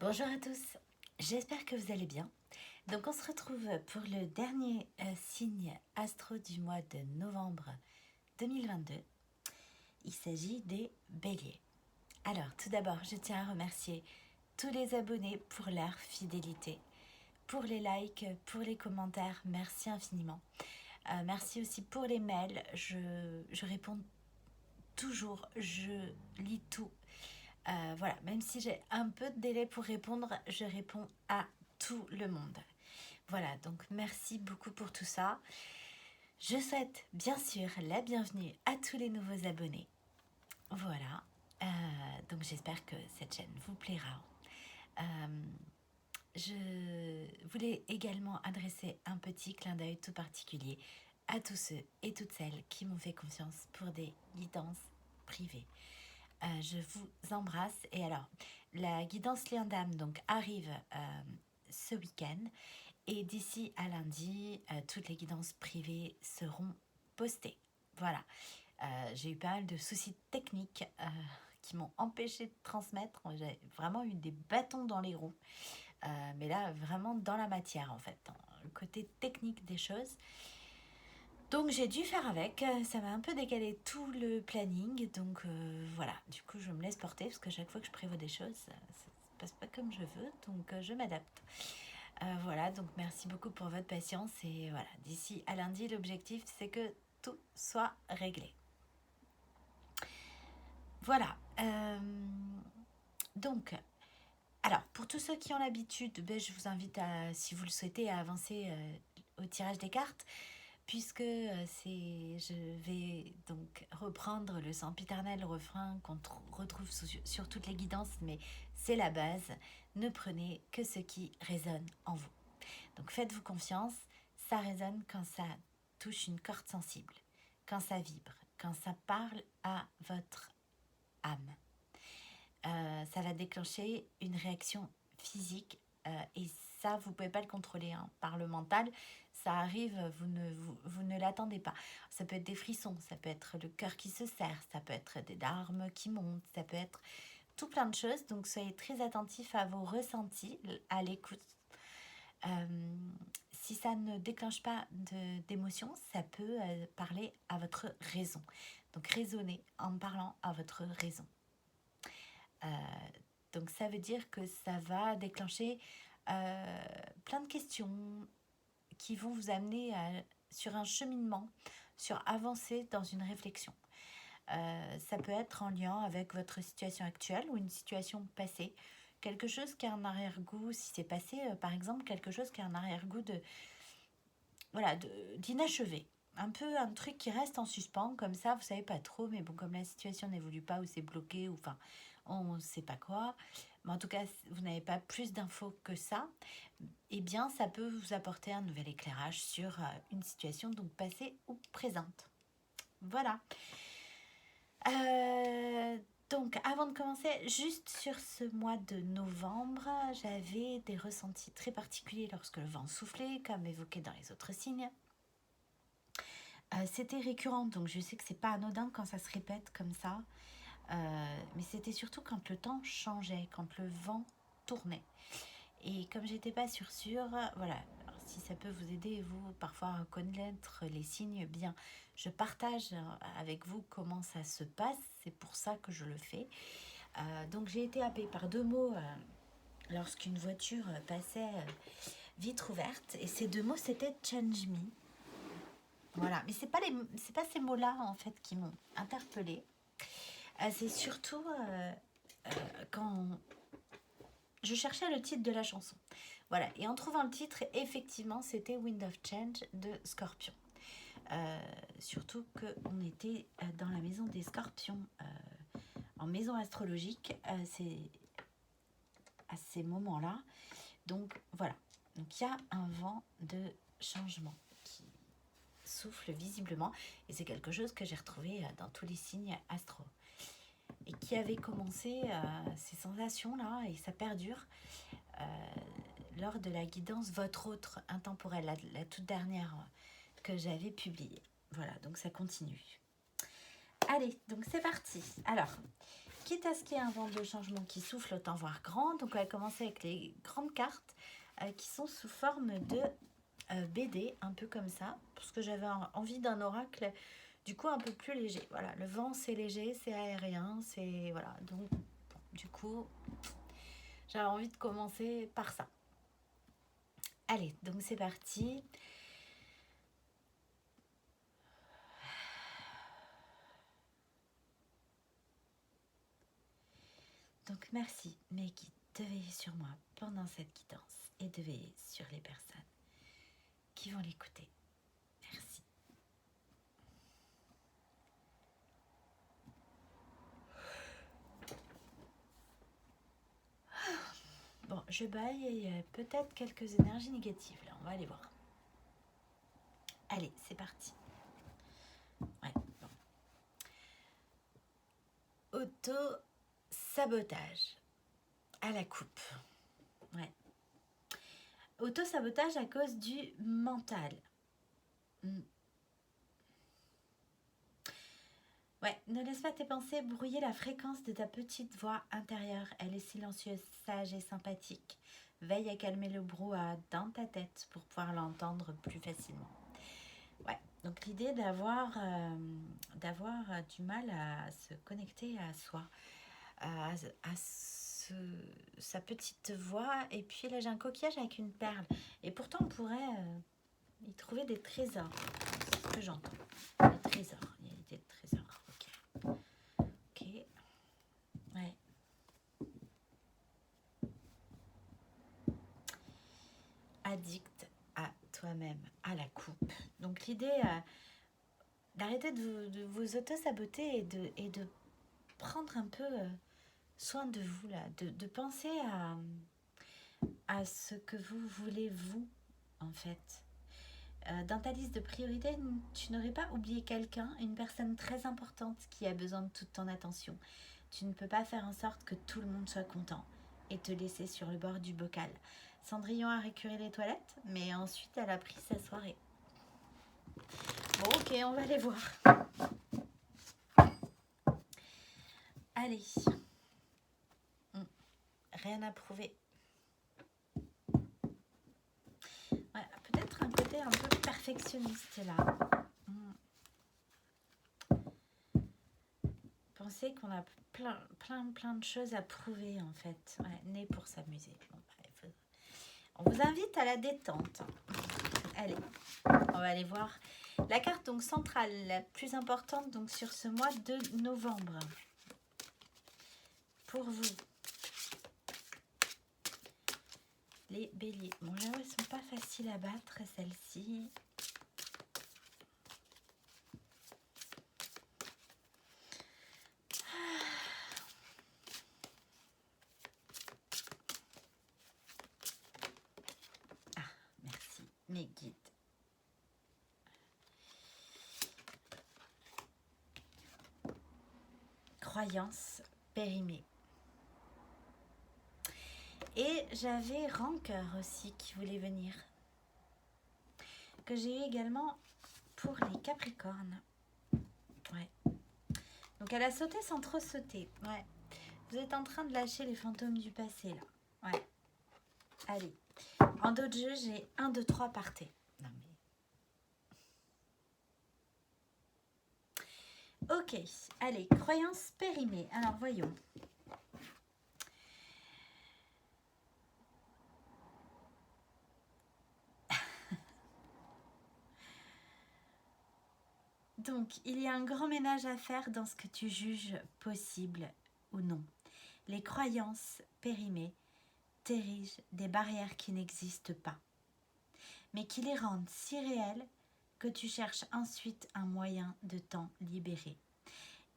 Bonjour à tous, j'espère que vous allez bien. Donc on se retrouve pour le dernier signe astro du mois de novembre 2022. Il s'agit des béliers. Alors tout d'abord, je tiens à remercier tous les abonnés pour leur fidélité, pour les likes, pour les commentaires, merci infiniment. Merci aussi pour les mails, je réponds toujours, je lis tout. Voilà, même si j'ai un peu de délai pour répondre, je réponds à tout le monde. Voilà, donc merci beaucoup pour tout ça. Je souhaite bien sûr la bienvenue à tous les nouveaux abonnés. Voilà, donc j'espère que cette chaîne vous plaira. Je voulais également adresser un petit clin d'œil tout particulier à tous ceux et toutes celles qui m'ont fait confiance pour des guidances privées. Je vous embrasse. Et alors, la guidance Lion d'âme donc arrive ce week-end. Et d'ici à lundi, toutes les guidances privées seront postées. Voilà. J'ai eu pas mal de soucis techniques qui m'ont empêché de transmettre. J'ai vraiment eu des bâtons dans les roues. Mais là, vraiment dans la matière, en fait. Le côté technique des choses. Donc j'ai dû faire avec, ça m'a un peu décalé tout le planning, donc voilà, du coup je me laisse porter parce que chaque fois que je prévois des choses, ça se passe pas comme je veux, donc je m'adapte. Voilà, donc merci beaucoup pour votre patience et voilà, d'ici à lundi, l'objectif c'est que tout soit réglé. Voilà, donc, alors pour tous ceux qui ont l'habitude, je vous invite à, si vous le souhaitez, à avancer au tirage des cartes. Puisque je vais donc reprendre le sempiternel refrain qu'on retrouve sur toutes les guidances, mais c'est la base. Ne prenez que ce qui résonne en vous. Donc faites-vous confiance, ça résonne quand ça touche une corde sensible, quand ça vibre, quand ça parle à votre âme. Ça va déclencher une réaction physique et ça, vous ne pouvez pas le contrôler par le mental. Ça arrive, vous ne l'attendez pas. Ça peut être des frissons, ça peut être le cœur qui se serre, ça peut être des larmes qui montent, ça peut être tout plein de choses. Donc soyez très attentifs à vos ressentis, à l'écoute. Si ça ne déclenche pas d'émotion, ça peut parler à votre raison. Donc raisonnez en parlant à votre raison. Donc ça veut dire que ça va déclencher plein de questions qui vont vous amener sur un cheminement, sur avancer dans une réflexion. Ça peut être en lien avec votre situation actuelle ou une situation passée. Quelque chose qui a un arrière-goût, si c'est passé, par exemple, quelque chose qui a un arrière-goût d'inachevé. Un peu un truc qui reste en suspens, comme ça, vous savez pas trop, mais bon, comme la situation n'évolue pas ou c'est bloqué, ou enfin, on ne sait pas quoi, mais en tout cas, vous n'avez pas plus d'infos que ça, eh bien, ça peut vous apporter un nouvel éclairage sur une situation, donc passée ou présente. Voilà. Donc, avant de commencer, juste sur ce mois de novembre, j'avais des ressentis très particuliers lorsque le vent soufflait, comme évoqué dans les autres signes. C'était récurrent, donc je sais que c'est pas anodin quand ça se répète comme ça, mais c'était surtout quand le temps changeait, quand le vent tournait. Et comme j'étais pas sûre, voilà, alors si ça peut vous aider, vous, parfois à connaître les signes, bien, je partage avec vous comment ça se passe, c'est pour ça que je le fais. Donc j'ai été happée par deux mots lorsqu'une voiture passait vitre ouverte, et ces deux mots c'était « change me ». Voilà, mais c'est pas ces mots-là en fait qui m'ont interpellée. C'est surtout quand je cherchais le titre de la chanson. Voilà, et en trouvant le titre, effectivement, c'était Wind of Change de Scorpion. Surtout qu'on était dans la maison des Scorpions, en maison astrologique, c'est à ces moments-là. Donc voilà, donc il y a un vent de changement qui souffle visiblement, et c'est quelque chose que j'ai retrouvé dans tous les signes astro. Et qui avait commencé ces sensations-là, et ça perdure lors de la guidance Votre Autre Intemporel, la toute dernière que j'avais publiée. Voilà, donc ça continue. Allez, donc c'est parti. Alors, quitte à ce qu'il y ait un vent de changement qui souffle, autant voir grand. Donc on va commencer avec les grandes cartes qui sont sous forme de BD, un peu comme ça, parce que j'avais envie d'un oracle du coup un peu plus léger. Voilà, le vent c'est léger, c'est aérien, c'est voilà. Donc du coup, j'avais envie de commencer par ça. Allez, donc c'est parti. Donc merci mes guides de veiller sur moi pendant cette guidance et de veiller sur les personnes qui vont l'écouter. Merci. Bon, je baille et il y a peut-être quelques énergies négatives là, on va aller voir. Allez, c'est parti. Ouais, bon. Auto-sabotage à la coupe. Ouais. Auto-sabotage à cause du mental. Ouais, ne laisse pas tes pensées brouiller la fréquence de ta petite voix intérieure. Elle est silencieuse, sage et sympathique. Veille à calmer le brouhaha dans ta tête pour pouvoir l'entendre plus facilement. Ouais, donc l'idée d'avoir du mal à se connecter à soi, à sa petite voix. Et puis là, j'ai un coquillage avec une perle. Et pourtant, on pourrait y trouver des trésors. C'est ce que j'entends. Des trésors. Il y a des trésors. Ok. Ouais. Addict à toi-même, à la coupe. Donc l'idée d'arrêter de vous auto-saboter et de prendre un peu soin de vous, là, de penser à ce que vous voulez, vous, en fait. Dans ta liste de priorités, tu n'aurais pas oublié quelqu'un, une personne très importante qui a besoin de toute ton attention. Tu ne peux pas faire en sorte que tout le monde soit content et te laisser sur le bord du bocal. Cendrillon a récuré les toilettes, mais ensuite elle a pris sa soirée. Bon, ok, on va aller voir. Allez. Rien à prouver. Ouais, peut-être un côté un peu perfectionniste là. Penser qu'on a plein de choses à prouver en fait. Ouais, né pour s'amuser. Bon, bref. On vous invite à la détente. Allez, on va aller voir la carte donc centrale, la plus importante donc sur ce mois de novembre. Pour vous, les béliers. Bon, là, elles sont pas faciles à battre, celles-ci. Ah, merci, mes guides. Croyance périmée. Et j'avais Rancœur aussi qui voulait venir. Que j'ai eu également pour les Capricornes. Ouais. Donc elle a sauté sans trop sauter. Ouais. Vous êtes en train de lâcher les fantômes du passé là. Ouais. Allez. En dos de jeu, j'ai 1, 2, 3, partez. Non mais... Ok. Allez, croyance périmée. Alors voyons. Donc, il y a un grand ménage à faire dans ce que tu juges possible ou non. Les croyances périmées t'érigent des barrières qui n'existent pas, mais qui les rendent si réelles que tu cherches ensuite un moyen de t'en libérer.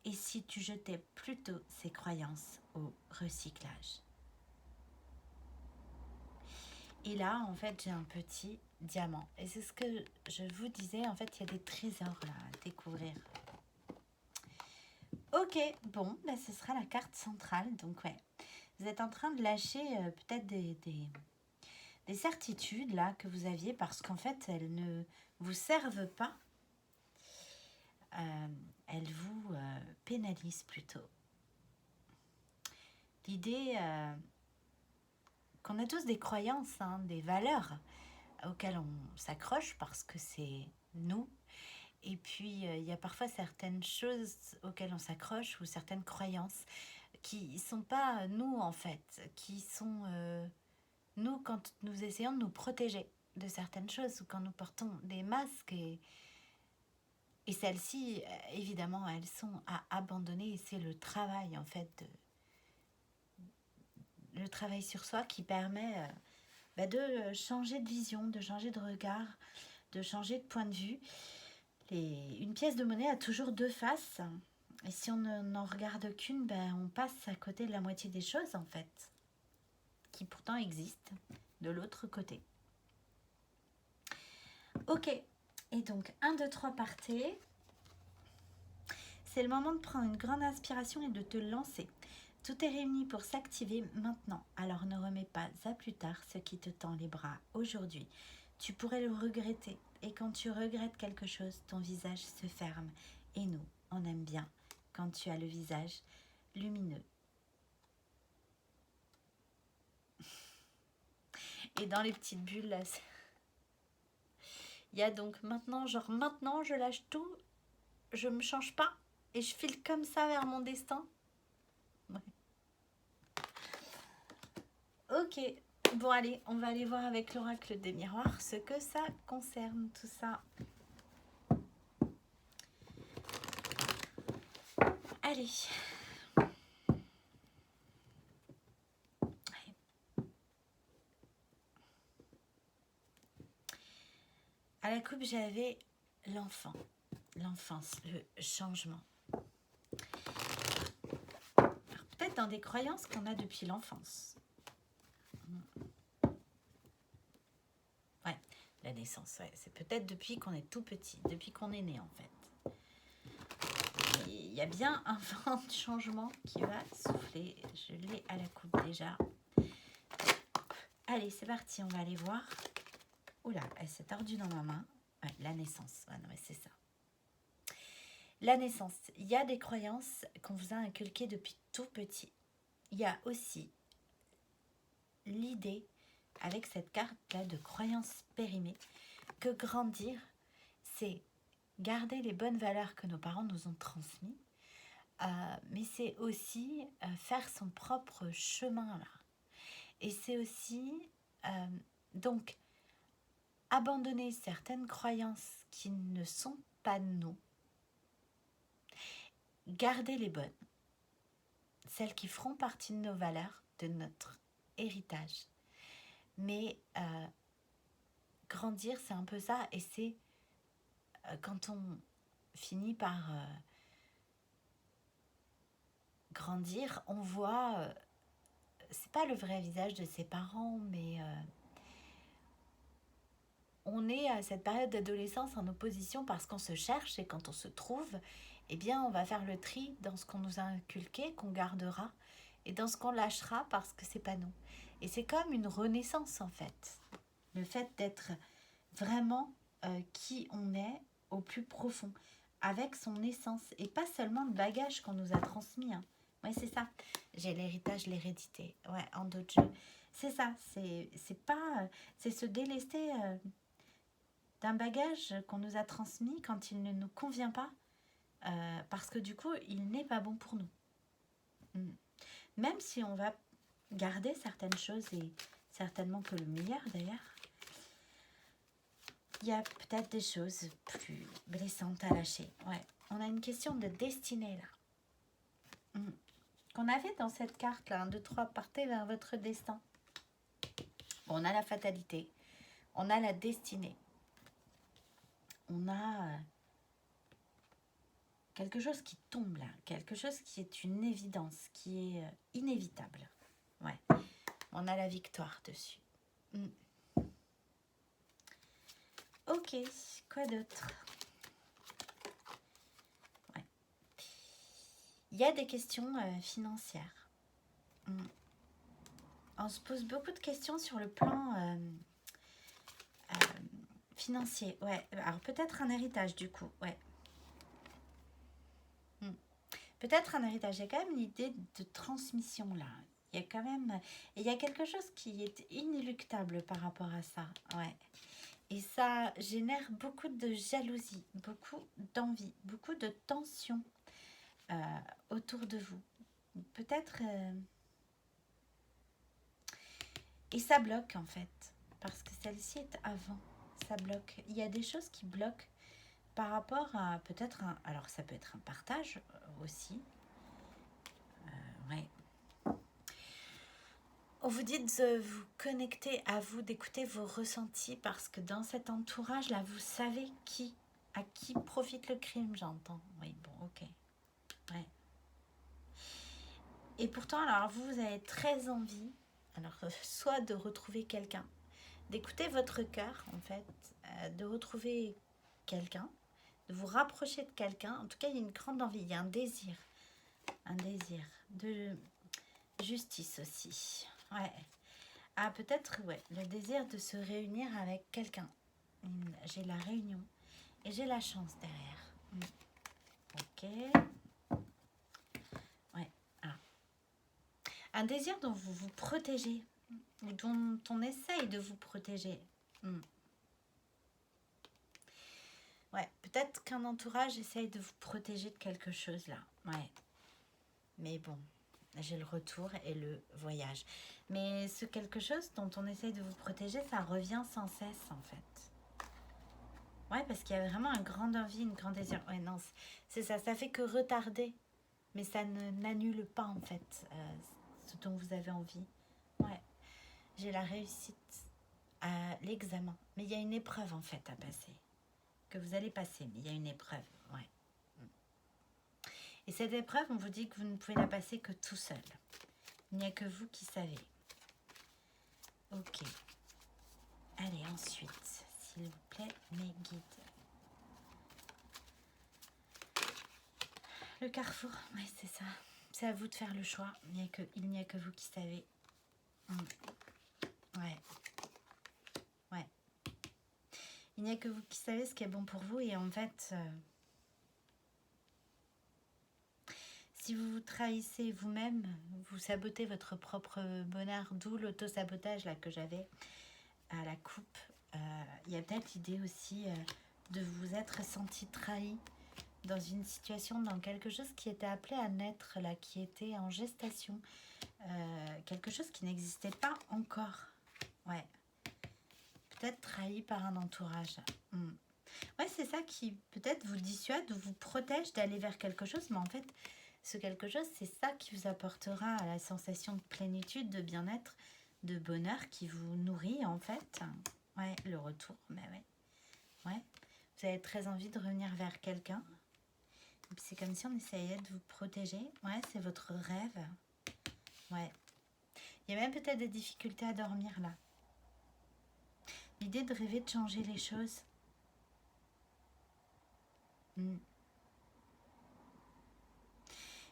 Et si tu jetais plutôt ces croyances au recyclage? Et là, en fait, j'ai un petit diamant. Et c'est ce que je vous disais, en fait, il y a des trésors là à découvrir. Ok, bon, bah, ce sera la carte centrale. Donc ouais, vous êtes en train de lâcher peut-être des certitudes là que vous aviez parce qu'en fait, elles ne vous servent pas. Elles vous pénalisent plutôt. l'idée qu'on a tous des croyances, hein, des valeurs auxquelles on s'accroche parce que c'est nous. Et puis, il y a parfois certaines choses auxquelles on s'accroche ou certaines croyances qui ne sont pas nous, en fait, qui sont nous quand nous essayons de nous protéger de certaines choses ou quand nous portons des masques. Et celles-ci, évidemment, elles sont à abandonner. Et c'est le travail, en fait, le travail sur soi qui permet de changer de vision, de changer de regard, de changer de point de vue. Une pièce de monnaie a toujours deux faces. Et si on n'en regarde qu'une, on passe à côté de la moitié des choses, en fait, qui pourtant existent de l'autre côté. Ok, et donc 1, 2, 3, partez. C'est le moment de prendre une grande inspiration et de te lancer. Tout est réuni pour s'activer maintenant, alors ne remets pas à plus tard ce qui te tend les bras aujourd'hui. Tu pourrais le regretter, et quand tu regrettes quelque chose, ton visage se ferme. Et nous, on aime bien quand tu as le visage lumineux. Et dans les petites bulles, là, il y a donc maintenant, genre maintenant, je lâche tout, je me change pas, et je file comme ça vers mon destin. Ouais. Ok, bon allez, on va aller voir avec l'oracle des miroirs ce que ça concerne tout ça. Allez. À la coupe, j'avais l'enfance, le changement. Alors, peut-être dans des croyances qu'on a depuis l'enfance. Ouais, la naissance, ouais, c'est peut-être depuis qu'on est tout petit, depuis qu'on est né en fait. Il y a bien un vent de changement qui va souffler. Je l'ai à la coupe déjà. Allez, c'est parti, on va aller voir. Oula, elle s'est tordue dans ma main. Ouais, la naissance, ouais, non, mais c'est ça. La naissance, il y a des croyances qu'on vous a inculquées depuis tout petit. Il y a aussi l'idée, avec cette carte-là de croyances périmées, que grandir, c'est garder les bonnes valeurs que nos parents nous ont transmises, mais c'est aussi faire son propre chemin là. Et c'est aussi donc abandonner certaines croyances qui ne sont pas nous, garder les bonnes, celles qui feront partie de nos valeurs, de notre héritage. Mais grandir, c'est un peu ça, et c'est quand on finit par grandir, on voit, c'est pas le vrai visage de ses parents, mais on est à cette période d'adolescence en opposition parce qu'on se cherche, et quand on se trouve, eh bien on va faire le tri dans ce qu'on nous a inculqué, qu'on gardera, et dans ce qu'on lâchera parce que c'est pas nous. Et c'est comme une renaissance en fait, le fait d'être vraiment qui on est au plus profond, avec son essence, et pas seulement le bagage qu'on nous a transmis. Hein. Ouais, c'est ça. J'ai l'héritage, l'hérédité. Ouais, en d'autres jeux. C'est ça. C'est pas, c'est se délester d'un bagage qu'on nous a transmis quand il ne nous convient pas, parce que du coup, il n'est pas bon pour nous. Même si on va garder certaines choses, et certainement que le meilleur d'ailleurs, il y a peut-être des choses plus blessantes à lâcher. Ouais, on a une question de destinée là. Qu'on avait dans cette carte là, 1, 2, 3, partez vers votre destin. Bon, on a la fatalité, on a la destinée. On a quelque chose qui tombe là, quelque chose qui est une évidence, qui est inévitable. Ouais, on a la victoire dessus. Ok, quoi d'autre? Ouais. Il y a des questions financières. On se pose beaucoup de questions sur le plan financier. Ouais, alors peut-être un héritage du coup, ouais. Peut-être un héritage. Il y a quand même une idée de transmission là. Il y a quand même... Et il y a quelque chose qui est inéluctable par rapport à ça. Ouais. Et ça génère beaucoup de jalousie, beaucoup d'envie, beaucoup de tension autour de vous. Peut-être... Et ça bloque en fait. Parce que celle-ci est avant. Ça bloque. Il y a des choses qui bloquent par rapport à peut-être un... Alors ça peut être un partage aussi. Ouais. On vous dit de vous connecter à vous, d'écouter vos ressentis parce que dans cet entourage-là, vous savez à qui profite le crime, j'entends. Oui, bon, ok. Ouais. Et pourtant, alors vous avez très envie, alors soit de retrouver quelqu'un, d'écouter votre cœur en fait, de retrouver quelqu'un, de vous rapprocher de quelqu'un. En tout cas, il y a une grande envie, il y a un désir de justice aussi. Ouais. Ah, peut-être, ouais, le désir de se réunir avec quelqu'un. J'ai la réunion et j'ai la chance derrière. Ok. Ouais. Ah. Un désir dont vous vous protégez, ou dont on essaye de vous protéger. Ouais, peut-être qu'un entourage essaye de vous protéger de quelque chose là. Ouais. Mais bon, j'ai le retour et le voyage. Mais ce quelque chose dont on essaye de vous protéger, ça revient sans cesse en fait. Ouais, parce qu'il y a vraiment une grande envie, une grande désir. Ouais, non, c'est ça, ça fait que retarder. Mais ça n'annule pas en fait ce dont vous avez envie. Ouais, j'ai la réussite à l'examen. Mais il y a une épreuve en fait à passer. Que vous allez passer, mais il y a une épreuve. Ouais. Et cette épreuve, on vous dit que vous ne pouvez la passer que tout seul. Il n'y a que vous qui savez. Ok. Allez, ensuite, s'il vous plaît, mes guides. Le carrefour, oui, c'est ça. C'est à vous de faire le choix. Il n'y a que vous qui savez. Ouais. Ouais. Il n'y a que vous qui savez ce qui est bon pour vous. Et en fait, si vous vous trahissez vous-même, vous sabotez votre propre bonheur. D'où l'auto-sabotage là que j'avais à la coupe. Il y a peut-être l'idée aussi de vous être senti trahi dans une situation, dans quelque chose qui était appelé à naître, là, qui était en gestation, quelque chose qui n'existait pas encore. Ouais. Peut-être trahi par un entourage. Ouais, c'est ça qui peut-être vous dissuade ou vous protège d'aller vers quelque chose, mais en fait, ce quelque chose, c'est ça qui vous apportera la sensation de plénitude, de bien-être, de bonheur qui vous nourrit en fait. Ouais, le retour, mais ouais. Ouais. Vous avez très envie de revenir vers quelqu'un. C'est comme si on essayait de vous protéger. Ouais, c'est votre rêve. Ouais. Il y a même peut-être des difficultés à dormir là. L'idée de rêver de changer les choses.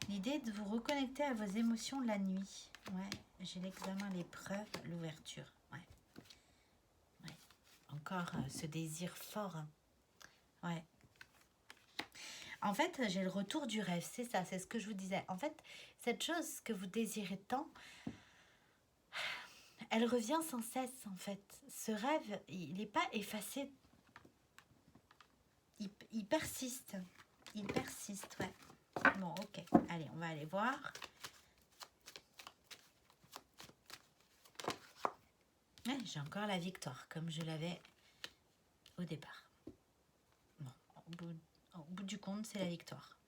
L'idée de vous reconnecter à vos émotions la nuit. Ouais, j'ai l'examen, l'épreuve, l'ouverture. Ouais. Ouais. Encore ce désir fort. Ouais. En fait, j'ai le retour du rêve, c'est ça, c'est ce que je vous disais. En fait, cette chose que vous désirez tant, elle revient sans cesse, en fait. Ce rêve, il n'est pas effacé. Il persiste. Il persiste, ouais. Bon, ok. Allez, on va aller voir. Ouais, j'ai encore la victoire, comme je l'avais au départ. Bon, au bout du compte, c'est la victoire.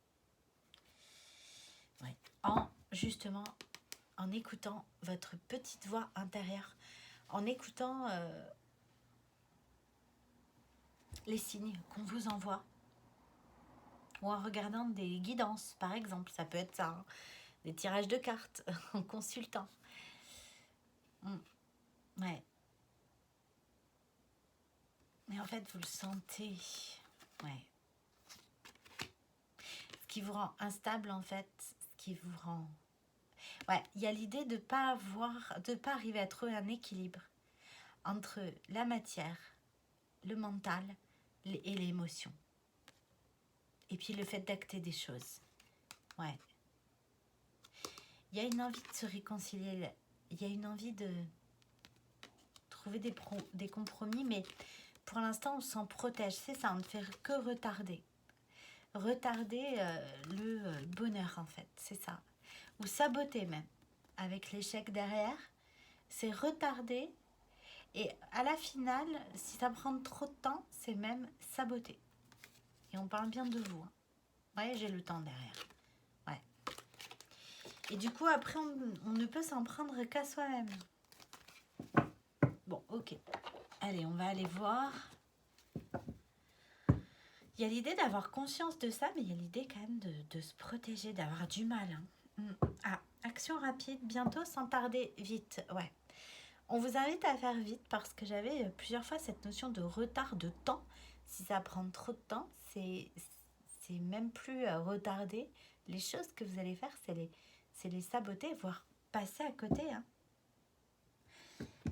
Ouais. Justement, en écoutant votre petite voix intérieure, en écoutant les signes qu'on vous envoie, ou en regardant des guidances, par exemple, ça peut être ça, hein, des tirages de cartes, en consultant. Ouais. Mais en fait, vous le sentez. Ouais. Ce qui vous rend instable, en fait, ce qui vous rend... Ouais, il y a l'idée de pas arriver à trouver un équilibre entre la matière, le mental et l'émotion. Et puis le fait d'acter des choses. Ouais. il y a une envie de se réconcilier, il y a une envie de trouver des compromis, mais pour l'instant, on s'en protège. C'est ça, on ne fait que retarder. Retarder le bonheur, en fait, c'est ça. Ou saboter même, avec l'échec derrière. C'est retarder. Et à la finale, si ça prend trop de temps, c'est même saboter. Et on parle bien de vous. Hein. Ouais, j'ai le temps derrière. Ouais. Et du coup, après, on ne peut s'en prendre qu'à soi-même. Bon, ok. Allez, on va aller voir. Il y a l'idée d'avoir conscience de ça, mais il y a l'idée quand même de se protéger, d'avoir du mal. Hein. Ah, action rapide, bientôt, sans tarder, vite. Ouais. On vous invite à faire vite parce que j'avais plusieurs fois cette notion de retard de temps. Si ça prend trop de temps, c'est même plus retarder. Les choses que vous allez faire, c'est les saboter, voire passer à côté. Hein.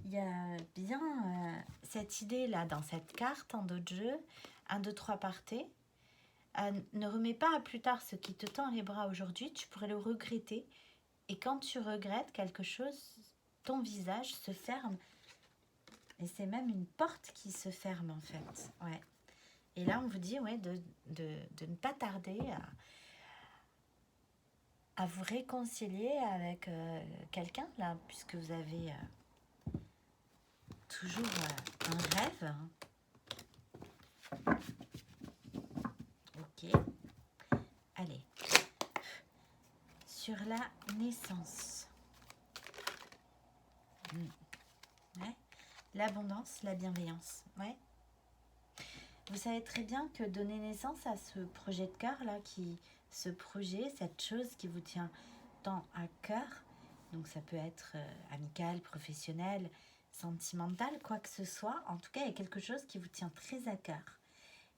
Il y a bien cette idée-là dans cette carte en d'autres jeux. 1, 2, 3 partez. Ne remets pas à plus tard ce qui te tend les bras aujourd'hui. Tu pourrais le regretter. Et quand tu regrettes quelque chose, ton visage se ferme. Et c'est même une porte qui se ferme en fait. Ouais. Et là, on vous dit ouais, de ne pas tarder à vous réconcilier avec quelqu'un, là, puisque vous avez toujours un rêve. Ok. Allez. Sur la naissance. Ouais. L'abondance, la bienveillance. Ouais. Vous savez très bien que donner naissance à ce projet de cœur là, ce projet, cette chose qui vous tient tant à cœur, donc ça peut être amical, professionnel, sentimental, quoi que ce soit, en tout cas il y a quelque chose qui vous tient très à cœur.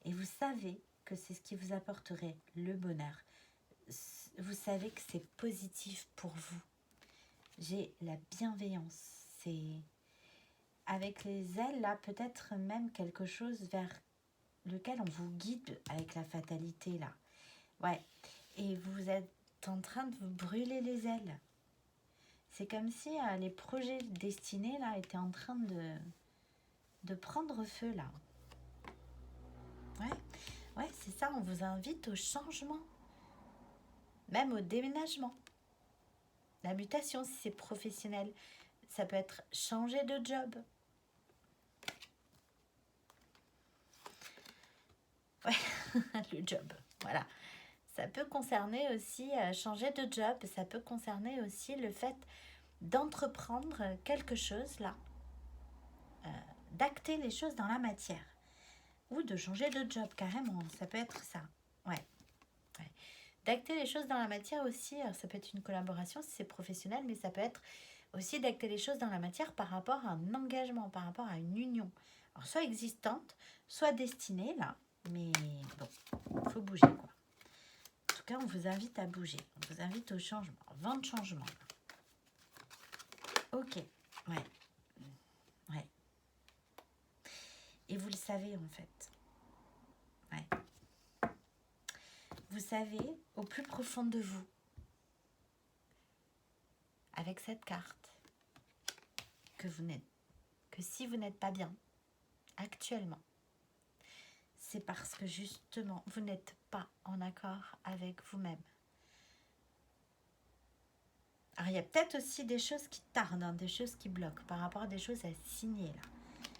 Et vous savez que c'est ce qui vous apporterait le bonheur. Vous savez que c'est positif pour vous. J'ai la bienveillance. C'est avec les ailes là, peut-être même quelque chose vers lequel on vous guide avec la fatalité là. Ouais. Et vous êtes en train de vous brûler les ailes. C'est comme si les projets destinés là étaient en train de prendre feu là. Ouais. Ouais, c'est ça, on vous invite au changement. Même au déménagement. La mutation, si c'est professionnel, ça peut être changer de job. Ouais, le job, voilà. Ça peut concerner aussi changer de job, ça peut concerner aussi le fait d'entreprendre quelque chose là, d'acter les choses dans la matière ou de changer de job carrément, ça peut être ça, ouais. D'acter les choses dans la matière aussi, ça peut être une collaboration si c'est professionnel, mais ça peut être aussi d'acter les choses dans la matière par rapport à un engagement, par rapport à une union, alors soit existante, soit destinée là, mais bon, il faut bouger quoi. En tout cas, on vous invite à bouger, on vous invite au changement, vent de changement. Ok, ouais. Ouais. Et vous le savez en fait. Ouais. Vous savez, au plus profond de vous, avec cette carte, que si vous n'êtes pas bien actuellement, c'est parce que justement, vous n'êtes pas en accord avec vous-même. Alors, il y a peut-être aussi des choses qui tardent, hein, des choses qui bloquent par rapport à des choses à signer, là.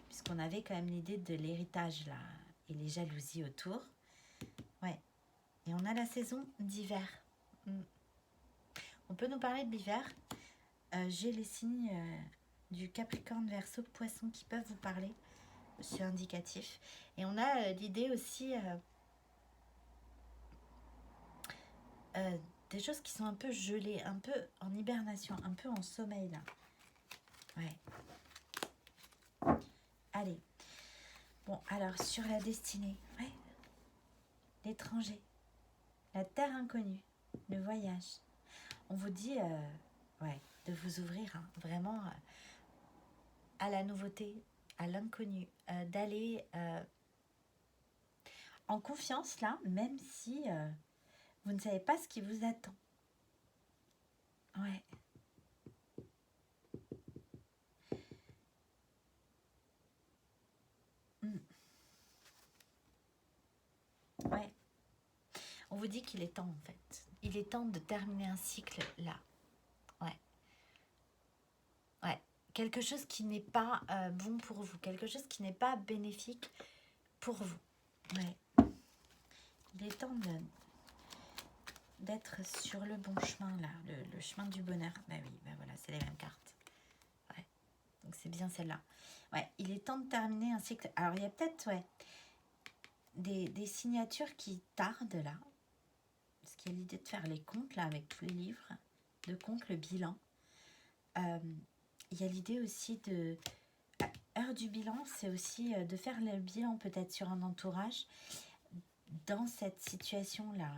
Puisqu'on avait quand même l'idée de l'héritage, là, et les jalousies autour. Ouais. Et on a la saison d'hiver. On peut nous parler de l'hiver. J'ai les signes du Capricorne, Verseau, Poisson qui peuvent vous parler. C'est indicatif. Et on a l'idée aussi des choses qui sont un peu gelées, un peu en hibernation, un peu en sommeil là. Ouais. Allez. Bon, alors sur la destinée, ouais. L'étranger, la terre inconnue, le voyage. On vous dit, ouais, de vous ouvrir hein, vraiment à la nouveauté, à l'inconnu, d'aller en confiance là, même si vous ne savez pas ce qui vous attend. Ouais. Mm. Ouais. On vous dit qu'il est temps en fait. Il est temps de terminer un cycle là. Ouais. Ouais. Quelque chose qui n'est pas bon pour vous. Quelque chose qui n'est pas bénéfique pour vous. Ouais. Il est temps d'être sur le bon chemin là. Le chemin du bonheur. Bah oui, bah voilà, c'est les mêmes cartes. Ouais. Donc c'est bien celle-là. Ouais. Il est temps de terminer un cycle. Alors il y a peut-être, ouais, des signatures qui tardent là. Parce qu'il y a l'idée de faire les comptes là avec tous les livres de comptes, le bilan. Il y a l'idée aussi de... Heure du bilan, c'est aussi de faire le bilan peut-être sur un entourage dans cette situation-là,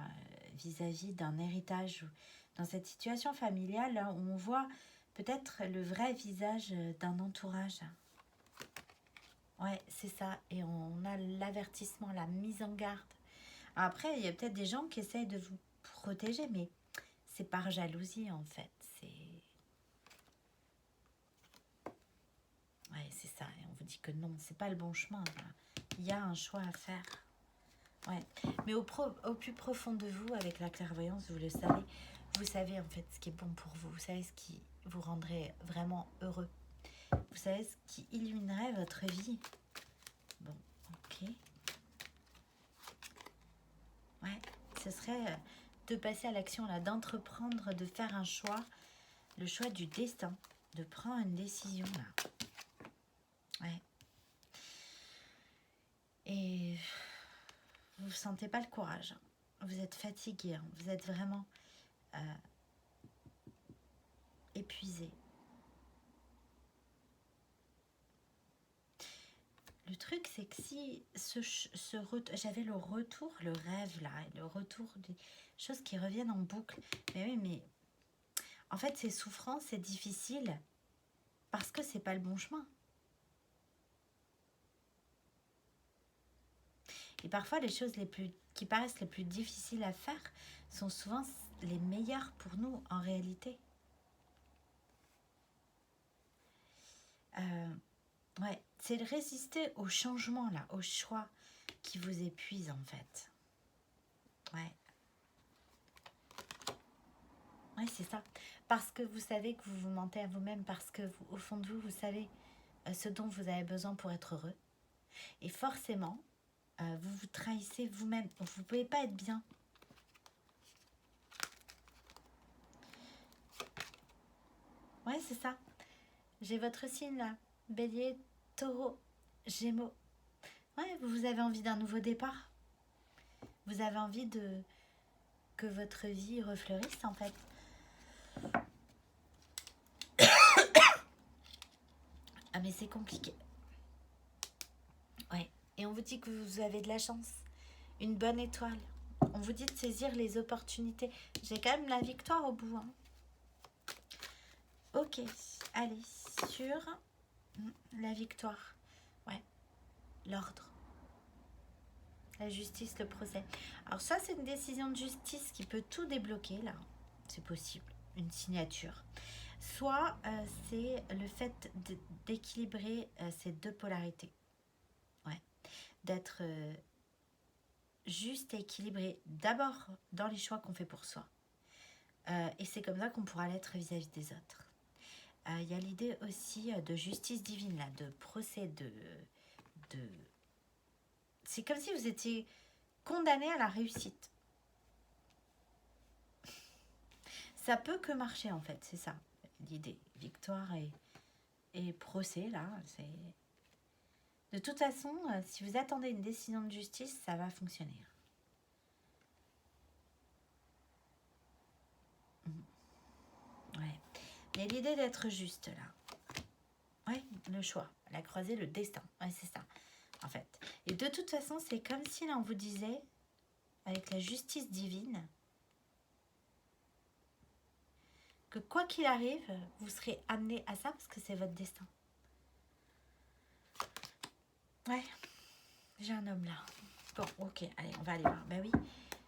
vis-à-vis d'un héritage, ou dans cette situation familiale là, où on voit peut-être le vrai visage d'un entourage. Ouais, c'est ça. Et on a l'avertissement, la mise en garde. Après, il y a peut-être des gens qui essayent de vous protéger, mais c'est par jalousie en fait. Ouais, c'est ça. Et on vous dit que non, c'est pas le bon chemin. Là. Il y a un choix à faire. Ouais. Mais au plus profond de vous, avec la clairvoyance, vous le savez. Vous savez en fait ce qui est bon pour vous. Vous savez ce qui vous rendrait vraiment heureux. Vous savez ce qui illuminerait votre vie. Bon, ok. Ouais, ce serait de passer à l'action là, d'entreprendre, de faire un choix, le choix du destin, de prendre une décision là. Ouais. Et vous ne sentez pas le courage. Vous êtes fatigué, hein. Vous êtes vraiment épuisé. Le truc, c'est que si j'avais le retour, le rêve là, le retour des choses qui reviennent en boucle. Mais oui, mais en fait, ces souffrances, c'est difficile parce que c'est pas le bon chemin. Et parfois, les choses qui paraissent les plus difficiles à faire sont souvent les meilleures pour nous en réalité. Ouais, c'est de résister au changement là, au choix qui vous épuise en fait. Ouais. Ouais, c'est ça. Parce que vous savez que vous vous mentez à vous-même, parce que au fond de vous, vous savez ce dont vous avez besoin pour être heureux. Et forcément, vous vous trahissez vous-même. Donc vous ne pouvez pas être bien. Ouais, c'est ça. J'ai votre signe là. Bélier, taureau, gémeaux. Ouais, vous avez envie d'un nouveau départ. Vous avez envie que votre vie refleurisse en fait. Ah mais c'est compliqué. Ouais. Et on vous dit que vous avez de la chance. Une bonne étoile. On vous dit de saisir les opportunités. J'ai quand même la victoire au bout. Hein. Ok. Allez, sur la victoire. Ouais. L'ordre. La justice, le procès. Alors ça, c'est une décision de justice qui peut tout débloquer, là. C'est possible. Une signature. Soit c'est le fait d'équilibrer ces deux polarités. Ouais. D'être juste et équilibré d'abord dans les choix qu'on fait pour soi. Et c'est comme ça qu'on pourra l'être vis-à-vis des autres. Il y a l'idée aussi de justice divine, là, de procès, de... C'est comme si vous étiez condamné à la réussite. Ça peut que marcher, en fait, c'est ça, l'idée. Victoire et procès, là, c'est... De toute façon, si vous attendez une décision de justice, ça va fonctionner. Ouais. Il y a l'idée d'être juste, là. Ouais, le choix, la croisée, le destin. Ouais, c'est ça, en fait. Et de toute façon, c'est comme si, là, on vous disait, avec la justice divine, que quoi qu'il arrive, vous serez amené à ça parce que c'est votre destin. Ouais, j'ai un homme là. Bon, ok, allez, on va aller voir. Ben oui,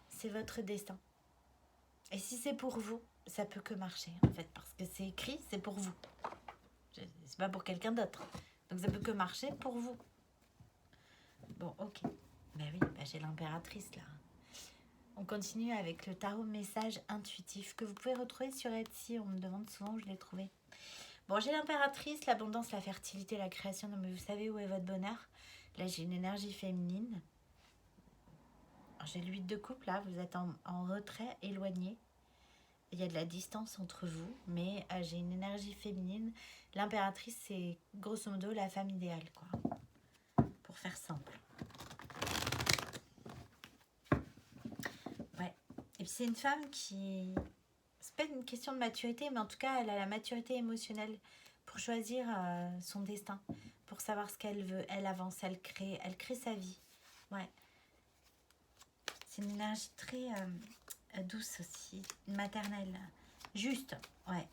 c'est votre destin. Et si c'est pour vous, ça peut que marcher en fait, parce que c'est écrit, c'est pour vous. C'est pas pour quelqu'un d'autre. Donc ça peut que marcher pour vous. Bon, ok. Ben oui, ben j'ai l'impératrice là. On continue avec le tarot message intuitif que vous pouvez retrouver sur Etsy. On me demande souvent où je l'ai trouvé. Bon, j'ai l'impératrice, l'abondance, la fertilité, la création. Non, mais vous savez où est votre bonheur? Là, j'ai une énergie féminine. J'ai le 8 de coupe, là. Vous êtes en retrait, éloigné. Il y a de la distance entre vous, mais j'ai une énergie féminine. L'impératrice, c'est grosso modo la femme idéale, quoi. Pour faire simple. Ouais. Et puis, c'est une femme qui... C'est pas une question de maturité, mais en tout cas, elle a la maturité émotionnelle pour choisir son destin, pour savoir ce qu'elle veut. Elle avance, elle crée sa vie. Ouais. C'est une énergie très douce aussi, maternelle. Juste, ouais.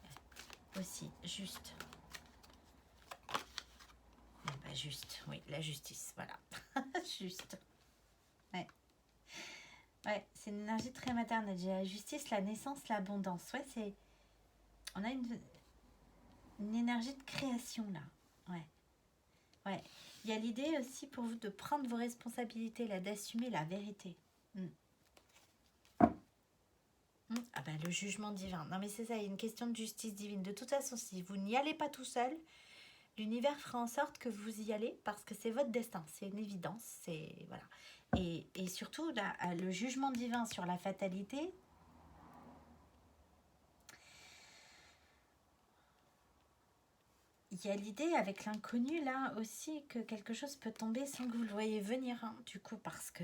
Aussi, juste. Bah, juste, oui, la justice, voilà. Juste. Ouais. Ouais, c'est une énergie très maternelle. J'ai la justice, la naissance, l'abondance. Ouais, c'est... On a une énergie de création, là. Ouais. Ouais. Il y a l'idée aussi pour vous de prendre vos responsabilités, là, d'assumer la vérité. Ah ben, le jugement divin. Non, mais c'est ça, il y a une question de justice divine. De toute façon, si vous n'y allez pas tout seul, l'univers fera en sorte que vous y allez parce que c'est votre destin. C'est une évidence. C'est... Voilà. Et surtout, là, le jugement divin sur la fatalité... Il y a l'idée avec l'inconnu là aussi que quelque chose peut tomber sans que vous le voyez venir, hein, du coup, parce que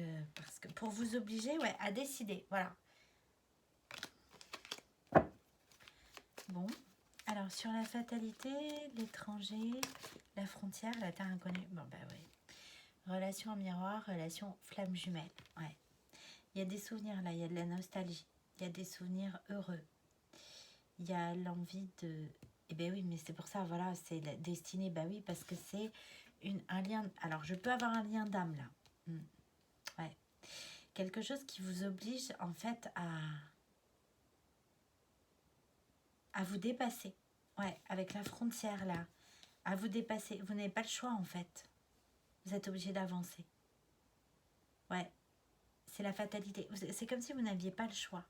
pour vous obliger, ouais, à décider, voilà. Bon, alors sur la fatalité, l'étranger, la frontière, la terre inconnue, bon bah oui. Relation en miroir, relation flamme jumelle, ouais. Il y a des souvenirs là, il y a de la nostalgie, il y a des souvenirs heureux, il y a l'envie de... Eh ben oui, mais c'est pour ça, voilà, c'est la destinée, bah oui, parce que c'est un lien... Alors, je peux avoir un lien d'âme, là. Ouais. Quelque chose qui vous oblige, en fait, à vous dépasser. Ouais, avec la frontière, là. À vous dépasser. Vous n'avez pas le choix, en fait. Vous êtes obligé d'avancer. Ouais. C'est la fatalité. C'est comme si vous n'aviez pas le choix.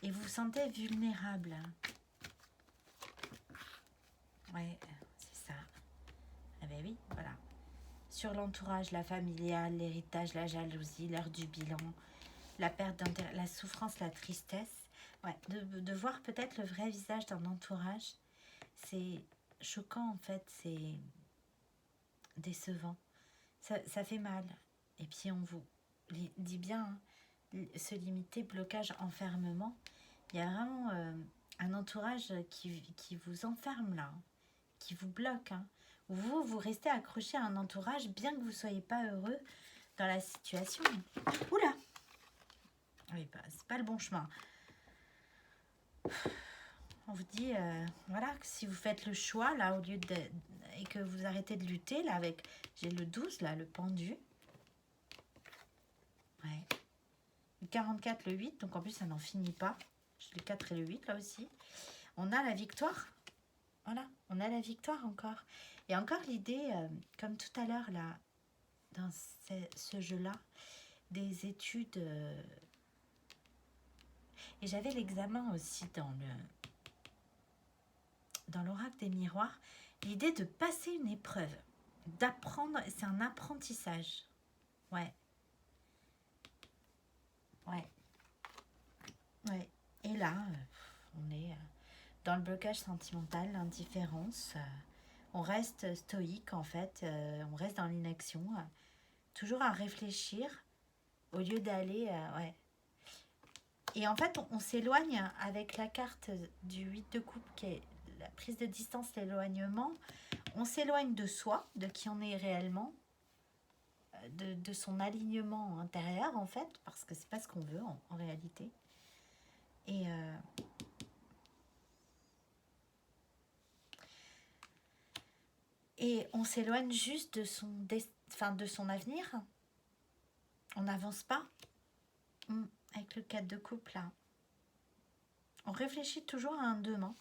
Et vous vous sentez vulnérable. Ouais, c'est ça. Ah ben oui, voilà. Sur l'entourage, la familiale, l'héritage, la jalousie, l'heure du bilan, la perte d'intérêt, la souffrance, la tristesse. Ouais, de voir peut-être le vrai visage d'un entourage, c'est choquant en fait, c'est décevant. Ça fait mal. Et puis on vous dit bien, hein, se limiter, blocage, enfermement. Il y a vraiment un entourage qui vous enferme là, qui vous bloque. Hein. Vous restez accroché à un entourage bien que vous ne soyez pas heureux dans la situation. Oula! Oui, bah, c'est pas le bon chemin. On vous dit, voilà, que si vous faites le choix, là, au lieu de... Et que vous arrêtez de lutter, là, avec... J'ai le 12, là, le pendu. Ouais. Le 44, le 8, donc en plus, ça n'en finit pas. J'ai le 4 et le 8, là aussi. On a la victoire. Voilà, on a la victoire encore. Et encore l'idée, comme tout à l'heure, là, dans ce jeu-là, des études... Et j'avais l'examen aussi dans l'oracle des miroirs, l'idée de passer une épreuve, d'apprendre, c'est un apprentissage. Ouais. Ouais. Ouais. Et là, on est dans le blocage sentimental, l'indifférence. On reste stoïque en fait, on reste dans l'inaction, toujours à réfléchir au lieu d'aller... ouais. Et en fait, on s'éloigne avec la carte du 8 de coupe qui est la prise de distance, l'éloignement. On s'éloigne de soi, de qui on est réellement, de son alignement intérieur en fait, parce que c'est pas ce qu'on veut en réalité. Et on s'éloigne juste de de son avenir. On n'avance pas avec le 4 de coupe là. On réfléchit toujours à un demain.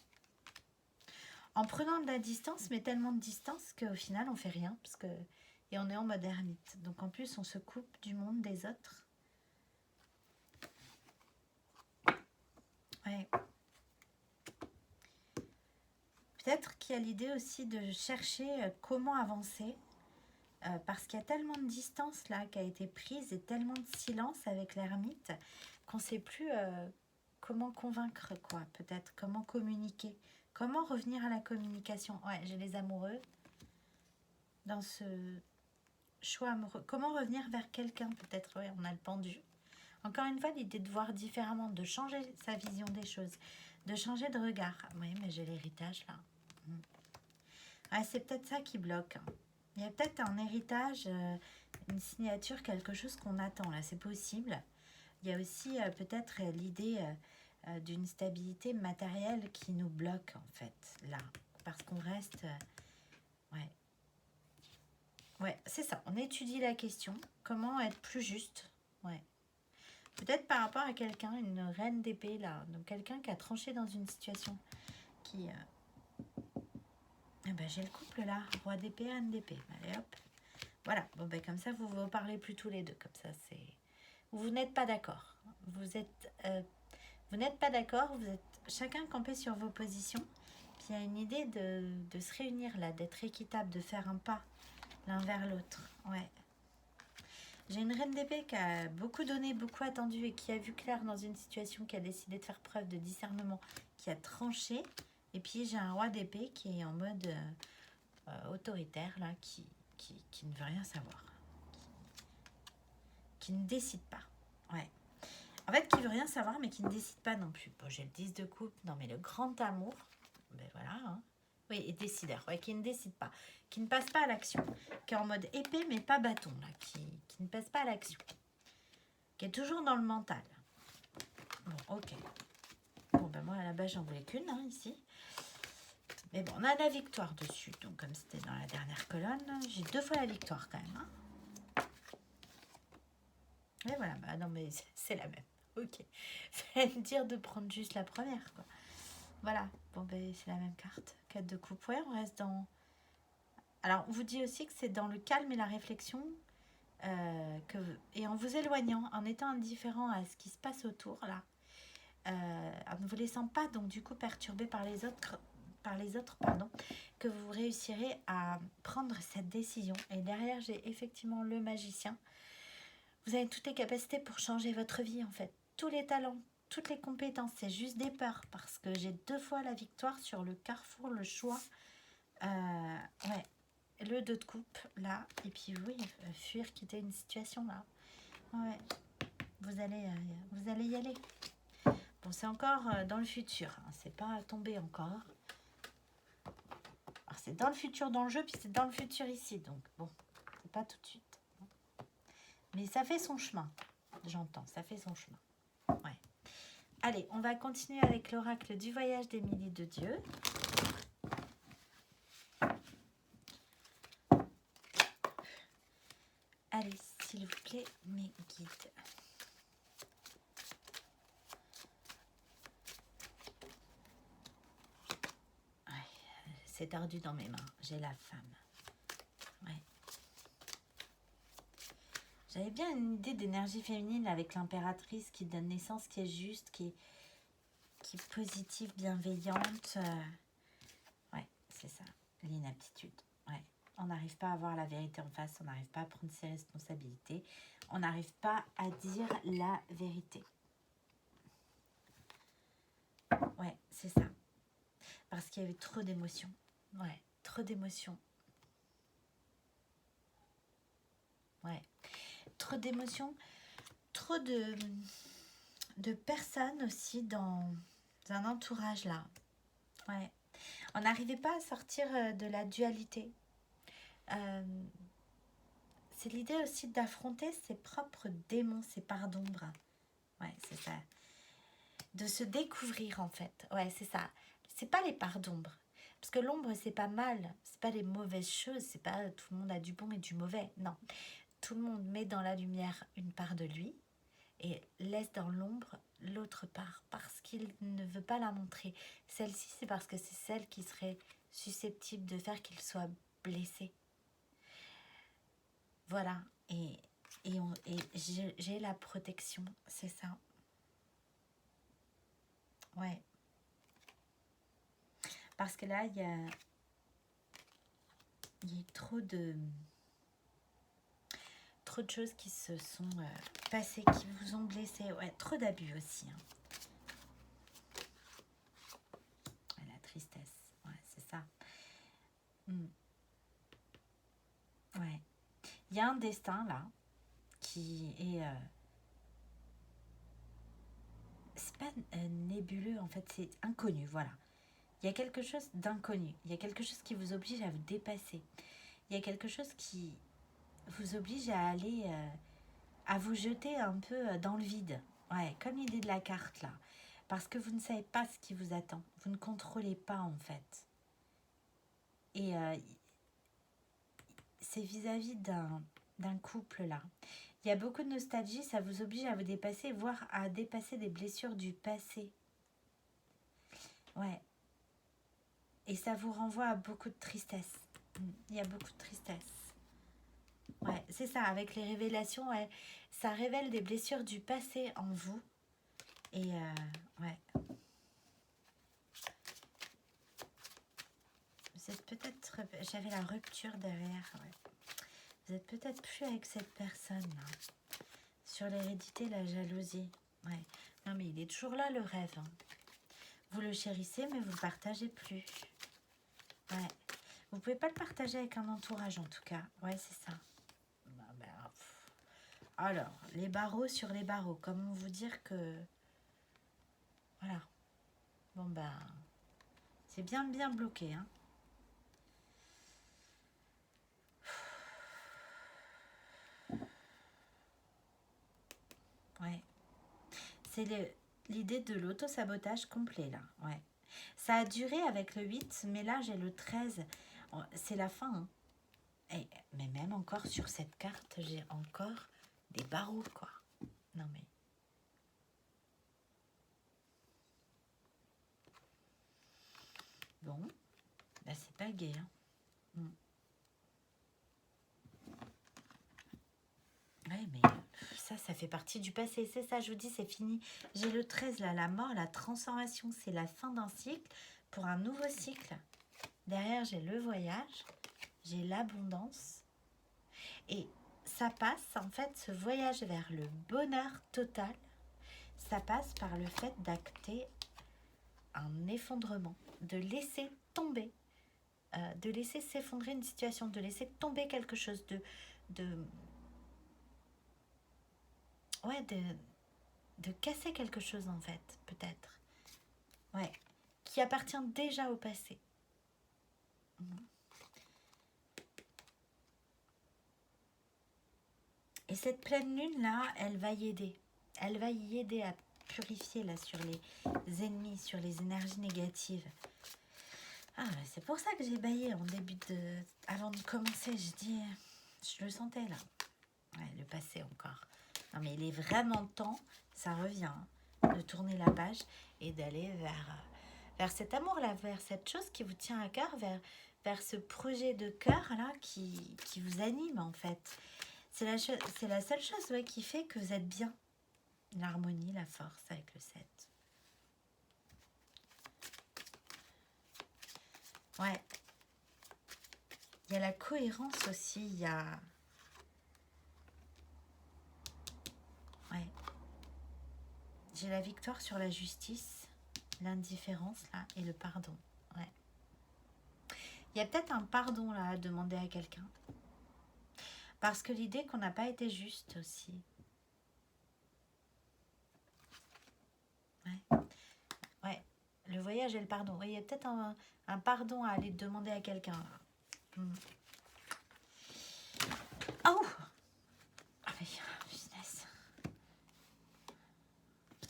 En prenant de la distance, mais tellement de distance qu'au final, on fait rien. Et on est en mode ermite. Donc en plus, on se coupe du monde des autres. Ouais. Peut-être qu'il y a l'idée aussi de chercher comment avancer. Parce qu'il y a tellement de distance là qui a été prise et tellement de silence avec l'ermite qu'on ne sait plus comment convaincre, quoi. Peut-être comment communiquer. Comment revenir à la communication. Ouais, j'ai les amoureux dans ce choix amoureux. Comment revenir vers quelqu'un, peut-être. Ouais, on a le pendu. Encore une fois, l'idée de voir différemment, de changer sa vision des choses, de changer de regard. Oui, mais j'ai l'héritage là. Ouais, c'est peut-être ça qui bloque. Il y a peut-être un héritage, une signature, quelque chose qu'on attend là. C'est possible. Il y a aussi peut-être l'idée d'une stabilité matérielle qui nous bloque en fait là. Parce qu'on reste... ouais. Ouais, c'est ça. On étudie la question. Comment être plus juste. Ouais. Peut-être par rapport à quelqu'un, une reine d'épée là. Donc quelqu'un qui a tranché dans une situation qui... ben, j'ai le couple là. Roi d'épée, reine d'épée. Allez hop. Voilà. Bon ben comme ça, vous vous parlez plus tous les deux. Comme ça, c'est... Vous n'êtes pas d'accord. Vous n'êtes pas d'accord. Vous êtes chacun campé sur vos positions. Puis il y a une idée de se réunir là, d'être équitable, de faire un pas l'un vers l'autre. Ouais. J'ai une reine d'épée qui a beaucoup donné, beaucoup attendu et qui a vu clair dans une situation, qui a décidé de faire preuve de discernement, qui a tranché. Et puis j'ai un roi d'épée qui est en mode autoritaire, là, qui ne veut rien savoir. Qui ne décide pas. Ouais. En fait, qui veut rien savoir, mais qui ne décide pas non plus. Bon, j'ai le 10 de coupe. Non, mais le grand amour, ben voilà, hein. Oui, et décideur, ouais, qui ne décide pas, qui ne passe pas à l'action, qui est en mode épée mais pas bâton, là, qui ne passe pas à l'action, qui est toujours dans le mental. Bon, ok. Bon, ben moi, à la base, j'en voulais qu'une, hein, ici. Mais bon, on a la victoire dessus, donc comme c'était dans la dernière colonne, j'ai 2 fois la victoire quand même. Hein. Et voilà, bah non, mais c'est la même. Ok. Fallait me dire de prendre juste la première, quoi. Voilà, bon, ben c'est la même carte. 4 de coupe, ouais, on reste dans... Alors, on vous dit aussi que c'est dans le calme et la réflexion, et en vous éloignant, en étant indifférent à ce qui se passe autour, là, en ne vous laissant pas, donc, du coup, perturbé par les autres, pardon, que vous réussirez à prendre cette décision. Et derrière, j'ai effectivement le magicien. Vous avez toutes les capacités pour changer votre vie, en fait. Tous les talents, toutes les compétences, c'est juste des peurs, parce que j'ai 2 fois la victoire sur le carrefour, le choix. Ouais. Le 2 de coupe, là. Et puis, oui, fuir, quitter une situation, là. Ouais. Vous allez y aller. Bon, c'est encore dans le futur. Hein. C'est pas tombé encore. Alors, c'est dans le futur dans le jeu, puis c'est dans le futur ici. Donc, bon, c'est pas tout de suite. Mais ça fait son chemin. J'entends, ça fait son chemin. Ouais. Allez, on va continuer avec l'oracle du voyage d'Émilie de Dieu. Allez, s'il vous plaît, mes guides. Ouais, c'est tordu dans mes mains. J'ai la femme. Ouais. J'avais bien une idée d'énergie féminine avec l'impératrice qui donne naissance, qui est juste, qui est positive, bienveillante. Ouais, c'est ça, l'inaptitude. Ouais. On n'arrive pas à voir la vérité en face, on n'arrive pas à prendre ses responsabilités, on n'arrive pas à dire la vérité. Ouais, c'est ça. Parce qu'il y avait trop d'émotions. Ouais, trop d'émotions. Ouais, trop d'émotions, trop de personnes aussi dans un entourage là. Ouais. On n'arrivait pas à sortir de la dualité. C'est l'idée aussi d'affronter ses propres démons, ses parts d'ombre. Ouais, c'est ça. De se découvrir en fait. Ouais, c'est ça. C'est pas les parts d'ombre. Parce que l'ombre, c'est pas mal. C'est pas les mauvaises choses. C'est pas tout le monde a du bon et du mauvais. Non. Tout le monde met dans la lumière une part de lui. et laisse dans l'ombre l'autre part parce qu'il ne veut pas la montrer. Celle-ci, c'est parce que c'est celle qui serait susceptible de faire qu'il soit blessé. Voilà, et j'ai la protection, c'est ça. Ouais. Parce que là, il y a trop de choses qui se sont passées, qui vous ont blessé. Ouais, trop d'abus aussi. Hein. La tristesse, ouais, c'est ça. Ouais. Il y a un destin là qui est... c'est pas nébuleux en fait, c'est inconnu, voilà. Il y a quelque chose d'inconnu. Il y a quelque chose qui vous oblige à vous dépasser. Il y a quelque chose qui vous oblige à aller... à vous jeter un peu dans le vide. Ouais, comme l'idée de la carte là. Parce que vous ne savez pas ce qui vous attend. Vous ne contrôlez pas en fait. Et c'est vis-à-vis d'un couple là. Il y a beaucoup de nostalgie, ça vous oblige à vous dépasser, voire à dépasser des blessures du passé. Ouais. Et ça vous renvoie à beaucoup de tristesse. Il y a beaucoup de tristesse. Ouais, c'est ça, avec les révélations, ouais, ça révèle des blessures du passé en vous. Et ouais. Vous êtes peut-être... J'avais la rupture derrière, ouais. Vous êtes peut-être plus avec cette personne-là. Sur l'hérédité, la jalousie. Ouais. Non, mais il est toujours là, le rêve. Hein. Vous le chérissez, mais vous ne le partagez plus. Ouais. Vous pouvez pas le partager avec un entourage, en tout cas. Ouais, c'est ça. Alors, les barreaux sur les barreaux. Comment vous dire que... Voilà. Bon, ben... c'est bien bloqué, hein. Ouais. C'est l'idée de l'auto-sabotage complet, là. Ouais. Ça a duré avec le 8, mais là, j'ai le 13. C'est la fin, hein. Mais même encore sur cette carte, j'ai encore des barreaux, quoi. Non, mais... Bon, bah c'est pas gai, hein. Ouais, mais ça fait partie du passé. C'est ça, je vous dis, c'est fini. J'ai le 13, là, la mort, la transformation. C'est la fin d'un cycle pour un nouveau cycle. Derrière, j'ai le voyage, j'ai l'abondance. Et ça passe, en fait, ce voyage vers le bonheur total, ça passe par le fait d'acter un effondrement, de laisser tomber, de laisser s'effondrer une situation, de laisser tomber quelque chose, ouais, de casser quelque chose en fait, peut-être. Ouais, qui appartient déjà au passé. Et cette pleine lune là, elle va y aider. Elle va y aider à purifier là sur les ennemis, sur les énergies négatives. Ah, c'est pour ça que j'ai baillé en début de... Avant de commencer, je le sentais là. Ouais, le passé encore. Non mais il est vraiment temps, ça revient, hein, de tourner la page et d'aller vers cet amour-là, vers cette chose qui vous tient à cœur, vers ce projet de cœur là qui vous anime en fait. C'est la seule chose, ouais, qui fait que vous êtes bien. L'harmonie, la force avec le 7. Ouais. Il y a la cohérence aussi, il y a... Ouais. J'ai la victoire sur la justice, l'indifférence là et le pardon. Ouais. Il y a peut-être un pardon là à demander à quelqu'un. Parce que l'idée qu'on n'a pas été juste aussi. Ouais. Ouais. Le voyage et le pardon. Ouais, il y a peut-être un pardon à aller demander à quelqu'un. Oh! Ah oui, business.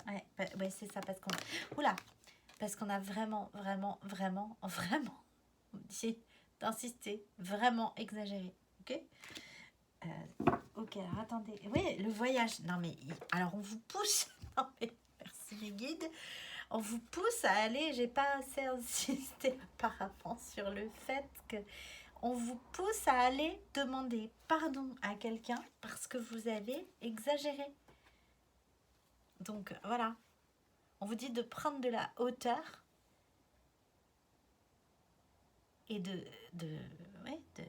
Ouais, c'est ça, parce qu'on... Oula! Parce qu'on a vraiment j'ai d'insister, vraiment exagéré. Ok? Ok, alors attendez. Oui, le voyage. Non, mais alors on vous pousse. Non, mais merci les guides. On vous pousse à aller. J'ai pas assez insisté apparemment sur le fait que on vous pousse à aller demander pardon à quelqu'un parce que vous avez exagéré. Donc voilà. On vous dit de prendre de la hauteur et ouais, de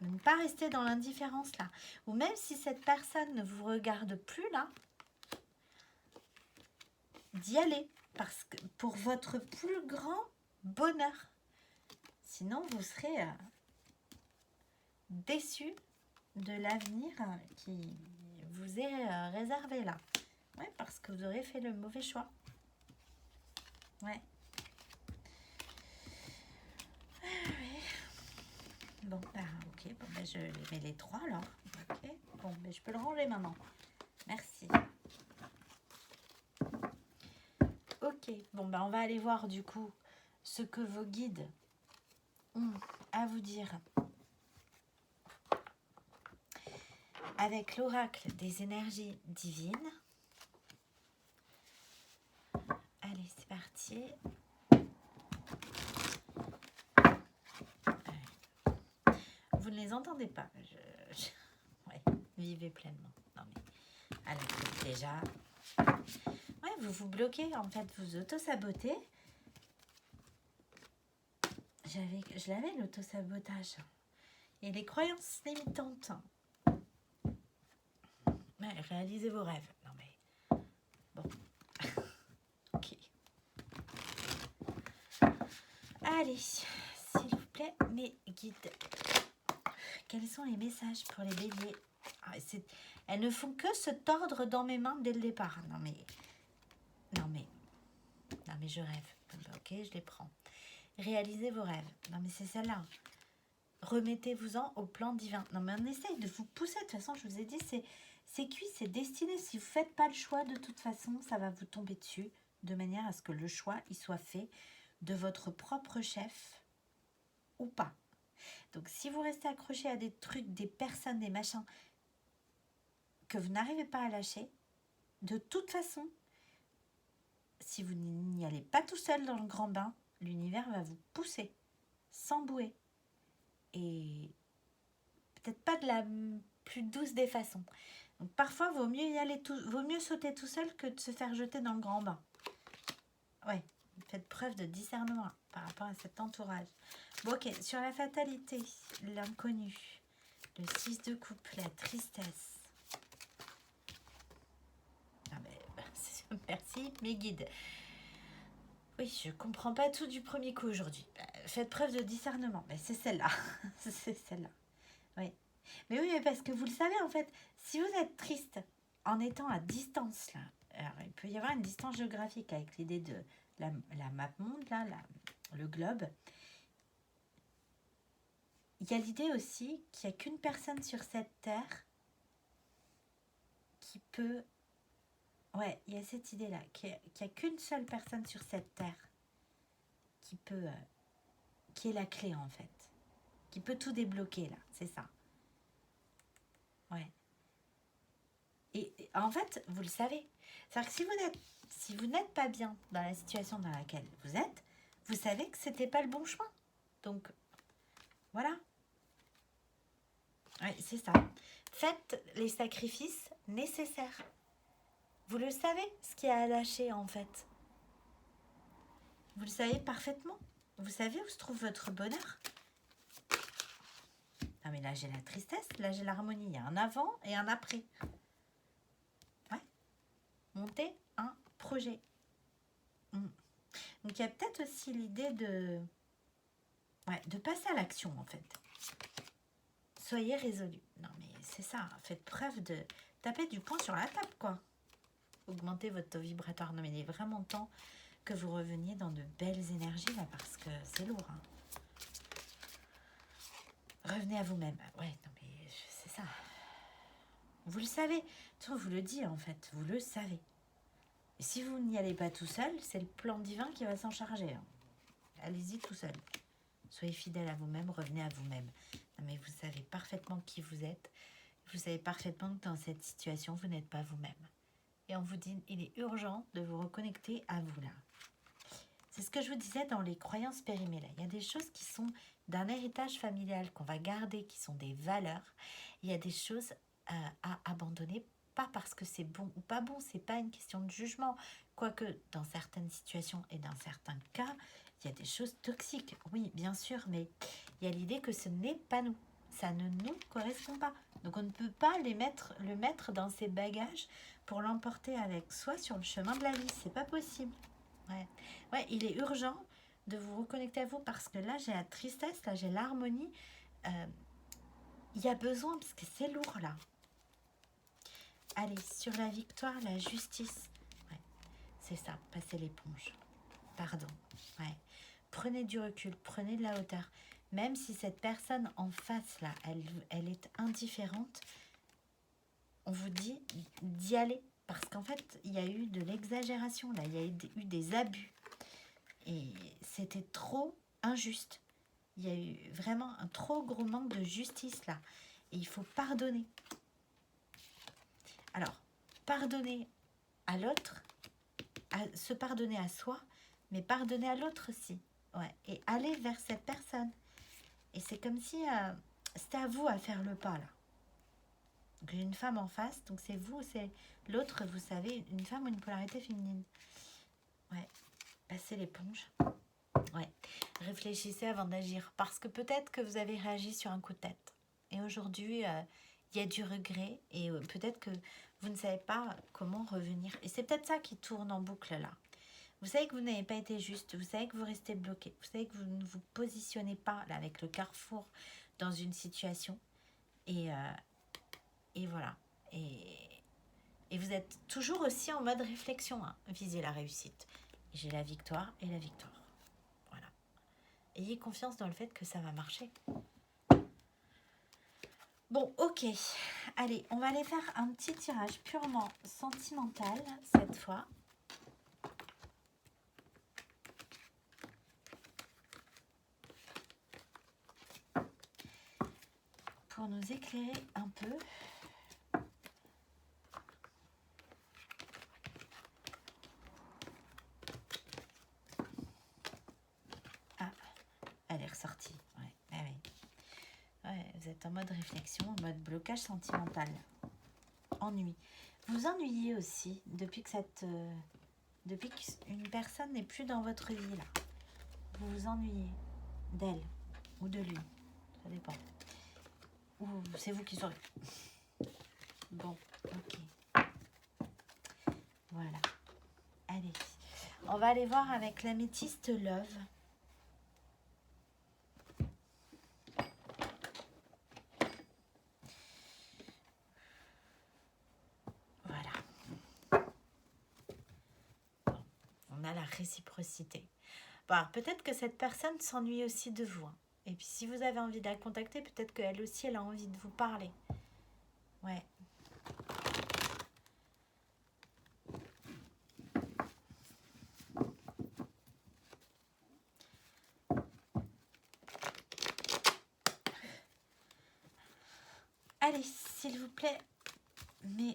ne pas rester dans l'indifférence là. Ou même si cette personne ne vous regarde plus là, d'y aller parce que pour votre plus grand bonheur. Sinon, vous serez déçu de l'avenir qui vous est réservé là. Ouais, parce que vous aurez fait le mauvais choix. Ouais. Bon, bah, ok. Bon, bah, je mets les 3 alors. Ok. Bon, bah, je peux le ranger maintenant. Merci. Ok. Bon, bah, on va aller voir du coup ce que vos guides ont à vous dire avec l'oracle des énergies divines. Allez, c'est parti. Vous ne les entendez pas. Ouais, vivez pleinement. Non mais, allez, déjà. Ouais, vous vous bloquez, en fait, vous auto-sabotez. Je l'avais, l'auto-sabotage. Et les croyances limitantes. Ouais, réalisez vos rêves. Non mais, bon. Ok. Allez, s'il vous plaît, mes guides. Quels sont les messages pour les béliers? Elles ne font que se tordre dans mes mains dès le départ. Non mais je rêve. Ok, je les prends. Réalisez vos rêves. Non mais c'est celle-là. Remettez-vous-en au plan divin. Non mais on essaye de vous pousser. De toute façon, je vous ai dit, c'est cuit, c'est destiné. Si vous ne faites pas le choix, de toute façon, ça va vous tomber dessus. De manière à ce que le choix, il soit fait de votre propre chef ou pas. Donc si vous restez accroché à des trucs, des personnes, des machins que vous n'arrivez pas à lâcher, de toute façon, si vous n'y allez pas tout seul dans le grand bain, l'univers va vous pousser, sans bouée. Et peut-être pas de la plus douce des façons. Donc parfois, vaut mieux sauter tout seul que de se faire jeter dans le grand bain. Ouais, faites preuve de discernement par rapport à cet entourage. Bon, ok, sur la fatalité, l'inconnu, le 6 de coupe, la tristesse. Ah ben, merci, mes guides. Oui, je comprends pas tout du premier coup aujourd'hui. Faites preuve de discernement. Ben, c'est celle-là. C'est celle-là. Oui. Mais oui, mais parce que vous le savez, en fait, si vous êtes triste en étant à distance, là, alors il peut y avoir une distance géographique avec l'idée de la map monde, là, le globe. Il y a l'idée aussi qu'il n'y a qu'une personne sur cette terre qui peut... Ouais, il y a cette idée-là, qu'il n'y a qu'une seule personne sur cette terre qui peut... qui est la clé, en fait. Qui peut tout débloquer, là, c'est ça. Ouais. Et en fait, vous le savez. C'est-à-dire que si vous n'êtes pas bien dans la situation dans laquelle vous êtes, vous savez que c'était pas le bon chemin. Donc, voilà. Oui, c'est ça. Faites les sacrifices nécessaires. Vous le savez, ce qu'il y a à lâcher, en fait. Vous le savez parfaitement. Vous savez où se trouve votre bonheur. Non, mais là, j'ai la tristesse, là, j'ai l'harmonie. Il y a un avant et un après. Ouais. Monter un projet. Donc, il y a peut-être aussi l'idée de passer à l'action, en fait. Soyez résolus. Non, mais c'est ça. Faites preuve de taper du poing sur la table, quoi. Augmentez votre taux vibratoire. Non, mais il est vraiment temps que vous reveniez dans de belles énergies, là, parce que c'est lourd. Hein. Revenez à vous-même. Ouais, non, mais c'est ça. Vous le savez. Tout vous le dit, en fait. Vous le savez. Et si vous n'y allez pas tout seul, c'est le plan divin qui va s'en charger. Hein. Allez-y tout seul. Soyez fidèle à vous-même, revenez à vous-même. Non, mais vous savez parfaitement qui vous êtes. vous savez parfaitement que dans cette situation, vous n'êtes pas vous-même. Et on vous dit, il est urgent de vous reconnecter à vous là. C'est ce que je vous disais dans les croyances périmées là. Il y a des choses qui sont d'un héritage familial qu'on va garder, qui sont des valeurs. Il y a des choses à abandonner, pas parce que c'est bon ou pas bon, c'est pas une question de jugement. Quoique dans certaines situations et dans certains cas, il y a des choses toxiques, oui bien sûr, mais il y a l'idée que ce n'est pas nous. Ça ne nous correspond pas. Donc on ne peut pas le mettre dans ses bagages pour l'emporter avec soi sur le chemin de la vie. C'est pas possible. Ouais. Ouais, il est urgent de vous reconnecter à vous parce que là j'ai la tristesse, là j'ai l'harmonie. Il y a besoin parce que c'est lourd là. Allez, sur la victoire, la justice. Ouais, c'est ça, passez l'éponge. Pardon. Ouais. Prenez du recul, prenez de la hauteur. Même si cette personne en face là, elle est indifférente, on vous dit d'y aller. Parce qu'en fait, il y a eu de l'exagération là, il y a eu des abus. Et c'était trop injuste. Il y a eu vraiment un trop gros manque de justice là. Et il faut pardonner. Alors, pardonner à l'autre, se pardonner à soi, mais pardonner à l'autre aussi. Ouais. Et aller vers cette personne. Et c'est comme si c'était à vous à faire le pas là. Donc, j'ai une femme en face, donc c'est vous, c'est l'autre, vous savez, une femme ou une polarité féminine. Ouais. Passez l'éponge. Ouais. Réfléchissez avant d'agir. Parce que peut-être que vous avez réagi sur un coup de tête. Et aujourd'hui, il y a du regret. Et peut-être que vous ne savez pas comment revenir. Et c'est peut-être ça qui tourne en boucle là. Vous savez que vous n'avez pas été juste. Vous savez que vous restez bloqué. Vous savez que vous ne vous positionnez pas là avec le carrefour dans une situation. Et voilà. Et vous êtes toujours aussi en mode réflexion. Hein. Visez la réussite. J'ai la victoire et la victoire. Voilà. Ayez confiance dans le fait que ça va marcher. Bon, ok. Allez, on va aller faire un petit tirage purement sentimental cette fois. Pour nous éclairer un peu. Ah, elle est ressortie. Ouais, ouais, vous êtes en mode réflexion, en mode blocage sentimental. Ennui. Vous vous ennuyez aussi depuis qu'une personne n'est plus dans votre vie là. Vous vous ennuyez d'elle ou de lui. Ça dépend. Ou c'est vous qui saurez. Bon, ok. Voilà. Allez. On va aller voir avec l'améthyste Love. Voilà. Bon, on a la réciprocité. Bon, alors peut-être que cette personne s'ennuie aussi de vous. Hein. Et puis si vous avez envie de la contacter, peut-être qu'elle aussi, elle a envie de vous parler. Ouais. Allez, s'il vous plaît, mes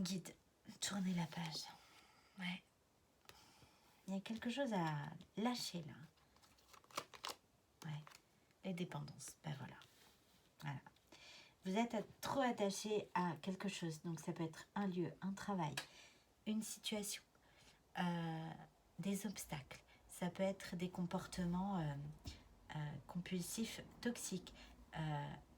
guides, tournez la page. Ouais. Il y a quelque chose à lâcher là. Ouais. Les dépendances, ben voilà. Voilà. Vous êtes trop attaché à quelque chose. Donc ça peut être un lieu, un travail, une situation, des obstacles. Ça peut être des comportements compulsifs, toxiques,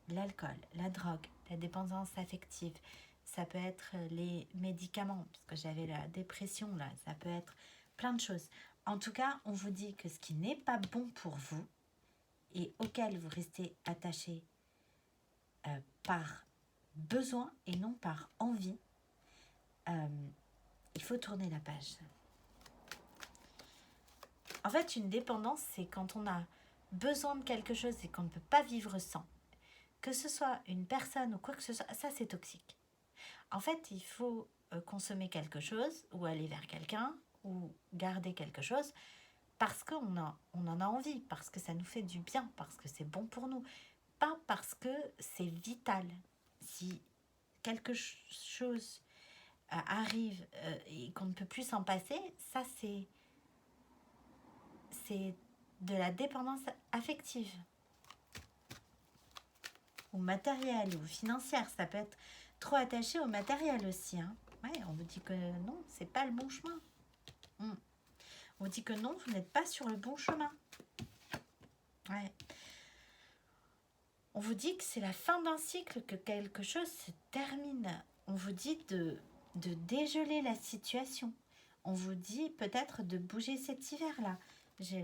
l'alcool, la drogue, la dépendance affective. Ça peut être les médicaments, parce que j'avais la dépression là. Ça peut être plein de choses. En tout cas, on vous dit que ce qui n'est pas bon pour vous et auquel vous restez attaché par besoin et non par envie, il faut tourner la page. En fait, une dépendance, c'est quand on a besoin de quelque chose et qu'on ne peut pas vivre sans. Que ce soit une personne ou quoi que ce soit, ça c'est toxique. En fait, il faut consommer quelque chose ou aller vers quelqu'un ou garder quelque chose parce qu'on en a envie, parce que ça nous fait du bien, parce que c'est bon pour nous. pas parce que c'est vital. Si quelque chose arrive et qu'on ne peut plus s'en passer, ça c'est de la dépendance affective ou matérielle ou financière. Ça peut être trop attaché au matériel aussi. Hein. Ouais, on vous dit que non, c'est pas le bon chemin. On vous dit que non, vous n'êtes pas sur le bon chemin. Ouais. On vous dit que c'est la fin d'un cycle, que quelque chose se termine. On vous dit de dégeler la situation. On vous dit peut-être de bouger cet hiver-là. J'ai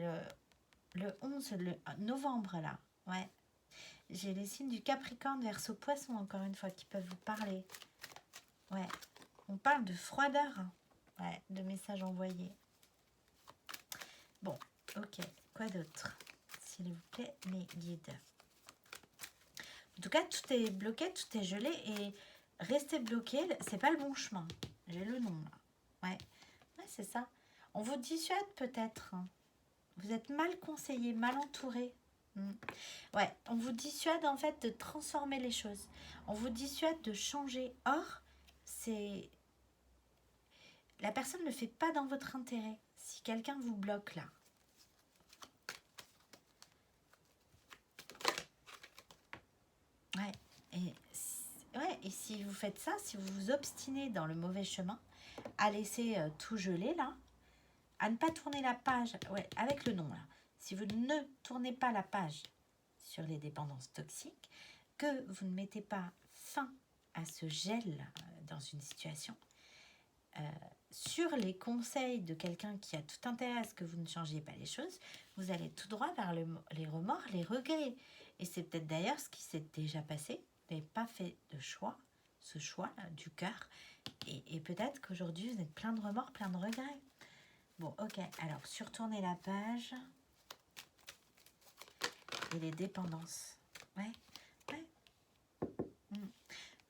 le 11 novembre là. Ouais. J'ai les signes du Capricorne, Verseau, Poisson encore une fois qui peuvent vous parler. Ouais. On parle de froideur. Ouais, de messages envoyés. Bon, ok. Quoi d'autre? S'il vous plaît, mes guides. En tout cas, tout est bloqué, tout est gelé et rester bloqué, c'est pas le bon chemin. J'ai le nom là. Ouais, c'est ça. On vous dissuade peut-être. Hein. Vous êtes mal conseillé, mal entouré. Ouais, on vous dissuade en fait de transformer les choses. On vous dissuade de changer. Or, c'est la personne ne le fait pas dans votre intérêt. Si quelqu'un vous bloque là. Ouais. Et si vous faites ça, si vous vous obstinez dans le mauvais chemin, à laisser tout geler là, à ne pas tourner la page, ouais, avec le nom là, si vous ne tournez pas la page sur les dépendances toxiques, que vous ne mettez pas fin à ce gel dans une situation, sur les conseils de quelqu'un qui a tout intérêt à ce que vous ne changiez pas les choses, vous allez tout droit vers les remords, les regrets. Et c'est peut-être d'ailleurs ce qui s'est déjà passé. Vous n'avez pas fait de choix, ce choix du cœur. Et peut-être qu'aujourd'hui, vous êtes plein de remords, plein de regrets. Bon, ok. Alors, surtournez la page. Et les dépendances. Ouais.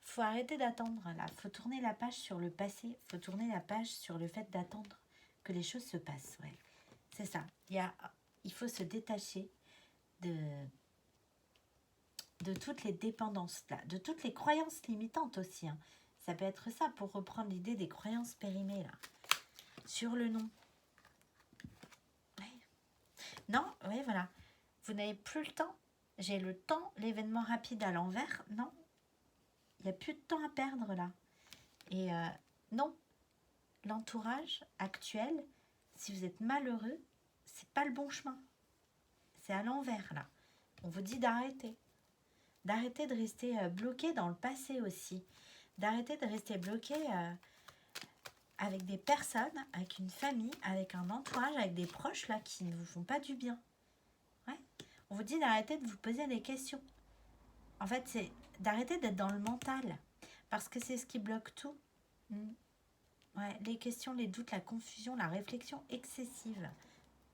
Faut arrêter d'attendre là. Faut tourner la page sur le passé. Faut tourner la page sur le fait d'attendre que les choses se passent. Ouais. C'est ça. Il faut se détacher de toutes les dépendances là, de toutes les croyances limitantes aussi. Hein. Ça peut être ça pour reprendre l'idée des croyances périmées là. Sur le nom. Ouais. Non, oui, voilà. Vous n'avez plus le temps. J'ai le temps, l'événement rapide à l'envers. Non. Il n'y a plus de temps à perdre là. Et non. L'entourage actuel, si vous êtes malheureux, c'est pas le bon chemin. C'est à l'envers là. On vous dit d'arrêter. D'arrêter de rester bloqué dans le passé aussi. D'arrêter de rester bloqué avec des personnes, avec une famille, avec un entourage, avec des proches là qui ne vous font pas du bien. Ouais. On vous dit d'arrêter de vous poser des questions. En fait, c'est d'arrêter d'être dans le mental. Parce que c'est ce qui bloque tout. Ouais, les questions, les doutes, la confusion, la réflexion excessive.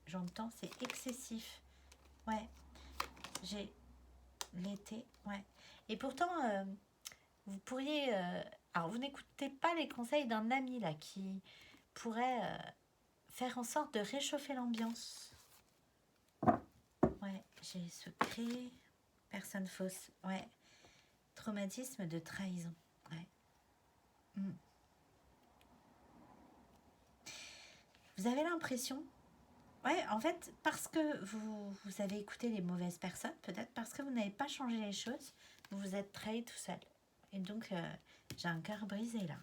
J'entends, c'est excessif. Ouais. J'ai l'été, ouais. Et pourtant, vous pourriez... alors, vous n'écoutez pas les conseils d'un ami, là, qui pourrait faire en sorte de réchauffer l'ambiance. Ouais, j'ai secret, personne fausse, ouais. Traumatisme de trahison, ouais. Vous avez l'impression... Ouais, en fait, parce que vous avez écouté les mauvaises personnes, peut-être parce que vous n'avez pas changé les choses, vous vous êtes trahi tout seul. Et donc, j'ai un cœur brisé là.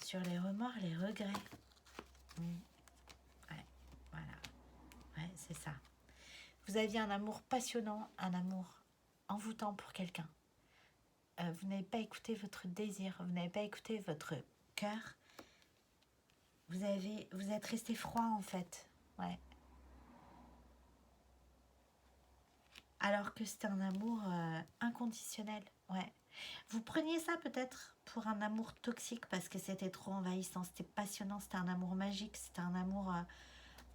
Sur les remords, les regrets. Ouais, voilà. Ouais, c'est ça. Vous aviez un amour passionnant, un amour envoûtant pour quelqu'un. Vous n'avez pas écouté votre désir, vous n'avez pas écouté votre cœur. Vous êtes resté froid en fait. Ouais. Alors que c'était un amour inconditionnel. Ouais. Vous preniez ça peut-être pour un amour toxique parce que c'était trop envahissant, c'était passionnant, c'était un amour magique, c'était un amour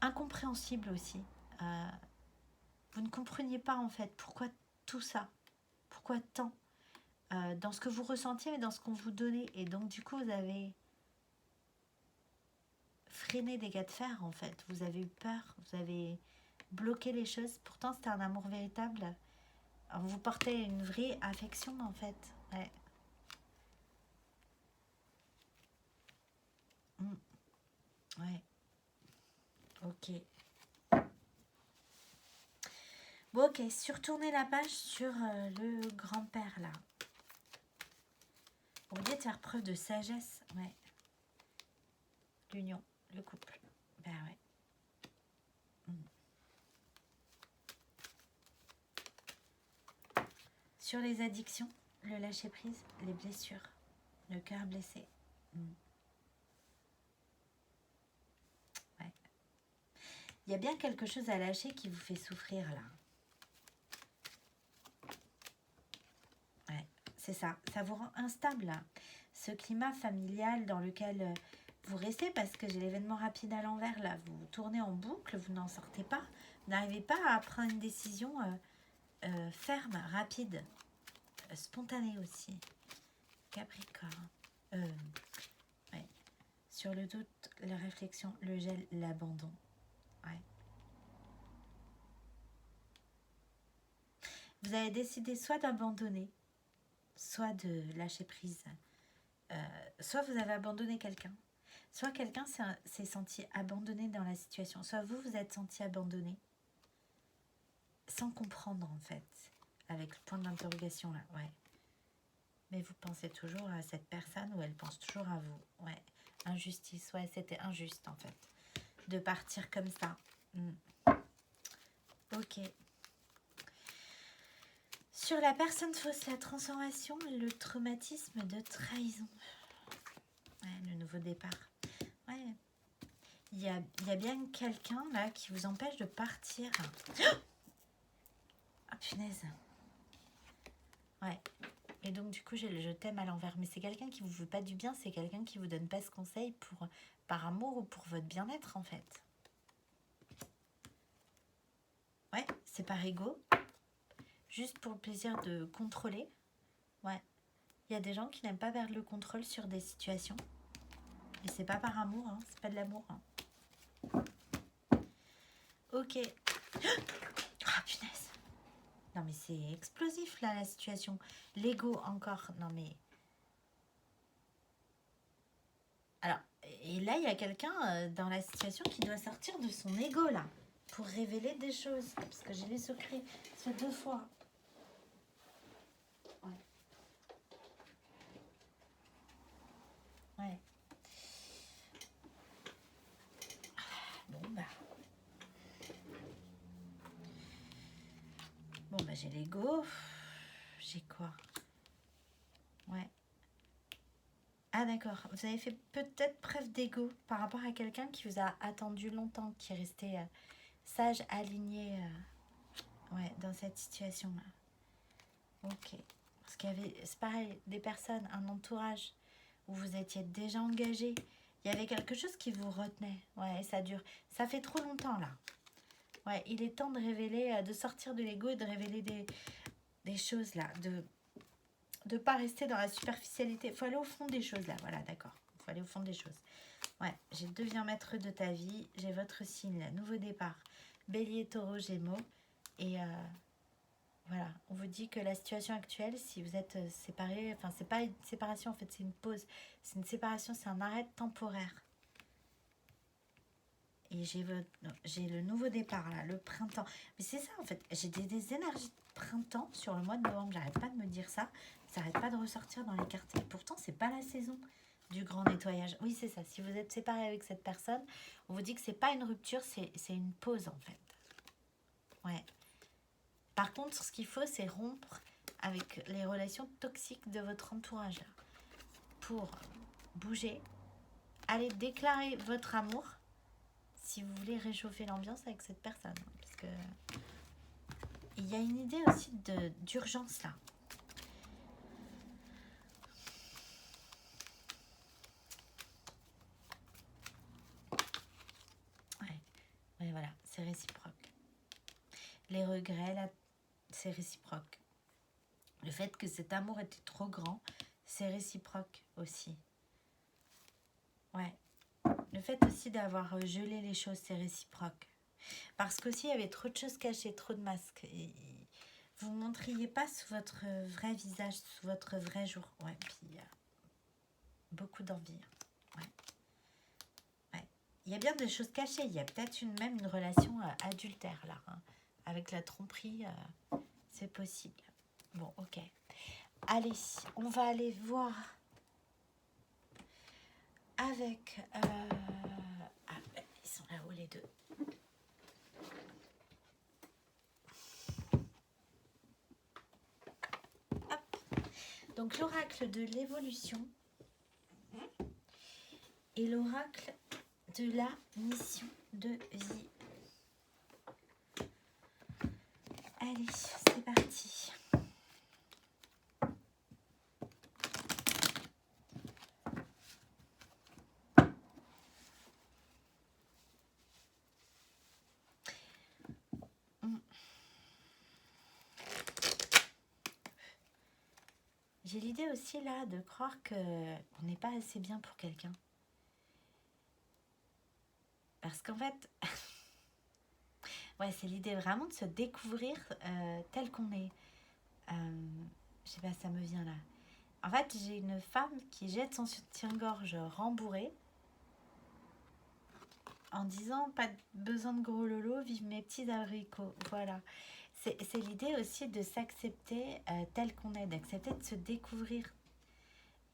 incompréhensible aussi. Vous ne compreniez pas en fait pourquoi tout ça, pourquoi tant dans ce que vous ressentiez mais dans ce qu'on vous donnait. Et donc du coup vous avez freiné des gars de fer en fait. Vous avez eu peur, vous avez bloquer les choses. Pourtant, c'était un amour véritable. Vous portez une vraie affection, en fait. Ouais. Mm. Ouais. Ok. Bon, ok. Surtournez la page sur le grand-père, là. Vous voulez faire preuve de sagesse. Ouais. L'union, le couple. Ben ouais. Sur les addictions, le lâcher-prise, les blessures, le cœur blessé. Ouais. Il y a bien quelque chose à lâcher qui vous fait souffrir là. Ouais, c'est ça. Ça vous rend instable là. Ce climat familial dans lequel vous restez parce que j'ai l'événement rapide à l'envers là. Vous tournez en boucle, vous n'en sortez pas. Vous n'arrivez pas à prendre une décision ferme, rapide, spontanée aussi. Capricorne. Ouais. Sur le doute, la réflexion, le gel, l'abandon. Ouais. Vous avez décidé soit d'abandonner, soit de lâcher prise. Soit vous avez abandonné quelqu'un, soit quelqu'un s'est senti abandonné dans la situation, soit vous vous êtes senti abandonné sans comprendre en fait, avec le point d'interrogation là, ouais. Mais vous pensez toujours à cette personne ou elle pense toujours à vous, ouais. Injustice, ouais, c'était injuste en fait, de partir comme ça. Ok. Sur la personne fausse, la transformation, le traumatisme de trahison. Ouais, le nouveau départ. Ouais. Il y a bien quelqu'un là qui vous empêche de partir. Ah punaise. Ouais. Et donc du coup j'ai le je t'aime à l'envers. Mais c'est quelqu'un qui vous veut pas du bien, c'est quelqu'un qui vous donne pas ce conseil par amour ou pour votre bien-être en fait. Ouais, c'est par ego. Juste pour le plaisir de contrôler. Ouais. Il y a des gens qui n'aiment pas perdre le contrôle sur des situations. Et c'est pas par amour, hein, c'est pas de l'amour. Hein. Ok. Ah punaise. Non mais c'est explosif là la situation. L'ego encore. Non mais... Alors, et là il y a quelqu'un dans la situation qui doit sortir de son ego là. Pour révéler des choses. Parce que j'ai les secrets. Ça fait 2 fois. Ouais. Ouais. Bon bah... Bon bah j'ai l'ego. J'ai quoi? Ouais. Ah d'accord, vous avez fait peut-être preuve d'ego par rapport à quelqu'un qui vous a attendu longtemps, qui est resté sage, aligné ouais, dans cette situation-là. Ok. Parce qu'il y avait, c'est pareil, des personnes, un entourage où vous étiez déjà engagé. Il y avait quelque chose qui vous retenait. Ouais, et ça dure. Ça fait trop longtemps là. Ouais, il est temps de révéler, de sortir de l'ego et de révéler des choses là. De pas rester dans la superficialité. Il faut aller au fond des choses là. Voilà, d'accord. Il faut aller au fond des choses. Ouais, j'ai deviens maître de ta vie. J'ai votre signe, là, nouveau départ. Bélier, taureau, gémeaux. Et voilà, on vous dit que la situation actuelle, si vous êtes séparés, enfin, c'est pas une séparation en fait, c'est une pause. C'est une séparation, c'est un arrêt temporaire. Et j'ai le nouveau départ là, le printemps. Mais c'est ça en fait, j'ai des énergies de printemps sur le mois de novembre. J'arrête pas de me dire ça. Ça n'arrête pas de ressortir dans les cartes. Et pourtant, c'est pas la saison du grand nettoyage. Oui, c'est ça. Si vous êtes séparé avec cette personne, on vous dit que c'est pas une rupture, c'est une pause en fait. Ouais. Par contre, ce qu'il faut, c'est rompre avec les relations toxiques de votre entourage là, pour bouger, aller déclarer votre amour si vous voulez réchauffer l'ambiance avec cette personne. Parce que il y a une idée aussi d'urgence là. Ouais, voilà, c'est réciproque. Les regrets, là, c'est réciproque. Le fait que cet amour était trop grand, c'est réciproque aussi. Ouais. Le fait aussi d'avoir gelé les choses, c'est réciproque. Parce qu'aussi, il y avait trop de choses cachées, trop de masques. Et vous ne montriez pas sous votre vrai visage, sous votre vrai jour. Ouais, puis il y a beaucoup d'envie. Ouais. Ouais. Il y a bien des choses cachées. Il y a peut-être même une relation adultère là. Hein. Avec la tromperie, c'est possible. Bon, ok. Allez, on va aller voir avec... Ah, ils sont là-haut les deux. Hop. Donc l'oracle de l'évolution et l'oracle de la mission de vie. Allez, c'est parti. J'ai l'idée aussi là de croire qu'on n'est pas assez bien pour quelqu'un. Parce qu'en fait, ouais, c'est l'idée vraiment de se découvrir tel qu'on est. Je sais pas, ça me vient là. En fait, j'ai une femme qui jette son soutien-gorge rembourré en disant pas besoin de gros lolo, vive mes petits abricots. Voilà. C'est l'idée aussi de s'accepter tel qu'on est, d'accepter de se découvrir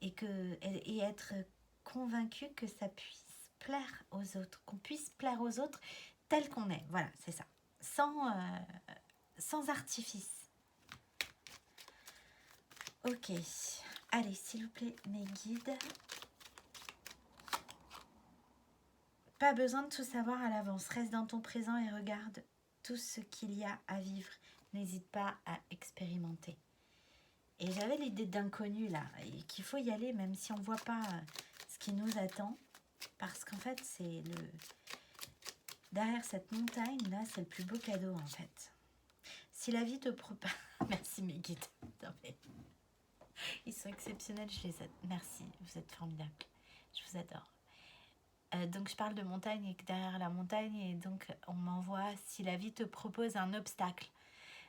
et être convaincu que ça puisse plaire aux autres, qu'on puisse plaire aux autres tel qu'on est. Voilà, c'est ça. Sans artifice. Ok. Allez, s'il vous plaît, mes guides. Pas besoin de tout savoir à l'avance. Reste dans ton présent et regarde tout ce qu'il y a à vivre. N'hésite pas à expérimenter. Et j'avais l'idée d'inconnu là, et qu'il faut y aller même si on ne voit pas ce qui nous attend. Parce qu'en fait, c'est le... Derrière cette montagne, là, c'est le plus beau cadeau en fait. Si la vie te propose... Merci mes guides. Non, mais... Ils sont exceptionnels, je les adore. Merci, vous êtes formidables. Je vous adore. Donc je parle de montagne et que derrière la montagne, et donc on m'envoie si la vie te propose un obstacle.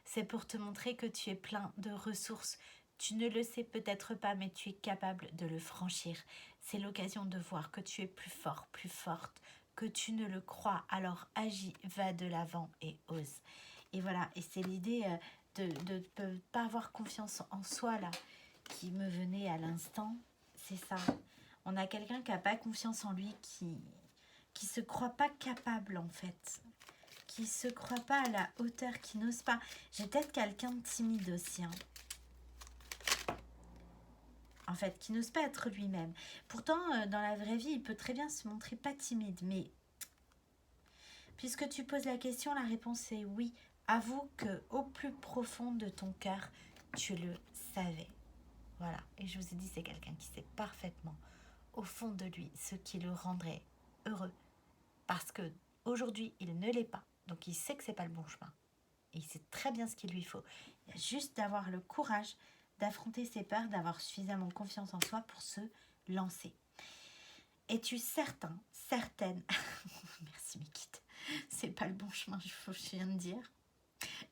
C'est pour te montrer que tu es plein de ressources. Tu ne le sais peut-être pas, mais tu es capable de le franchir. C'est l'occasion de voir que tu es plus fort, plus forte, que tu ne le crois. Alors agis, va de l'avant et ose. Et voilà, et c'est l'idée de ne pas avoir confiance en soi là, qui me venait à l'instant. C'est ça. On a quelqu'un qui n'a pas confiance en lui, qui se croit pas capable en fait, qui se croit pas à la hauteur, qui n'ose pas. J'ai peut-être quelqu'un de timide aussi, hein. En fait, qui n'ose pas être lui-même. Pourtant, dans la vraie vie, il peut très bien se montrer pas timide, mais puisque tu poses la question, la réponse est oui. Avoue que au plus profond de ton cœur, tu le savais. Voilà. Et je vous ai dit, c'est quelqu'un qui sait parfaitement au fond de lui ce qui le rendrait heureux, parce que aujourd'hui il ne l'est pas, donc il sait que c'est pas le bon chemin et il sait très bien ce qu'il lui faut. Il y a juste d'avoir le courage d'affronter ses peurs, d'avoir suffisamment confiance en soi pour se lancer. Es-tu certain, certaine merci Mikit, c'est pas le bon chemin, je viens de dire.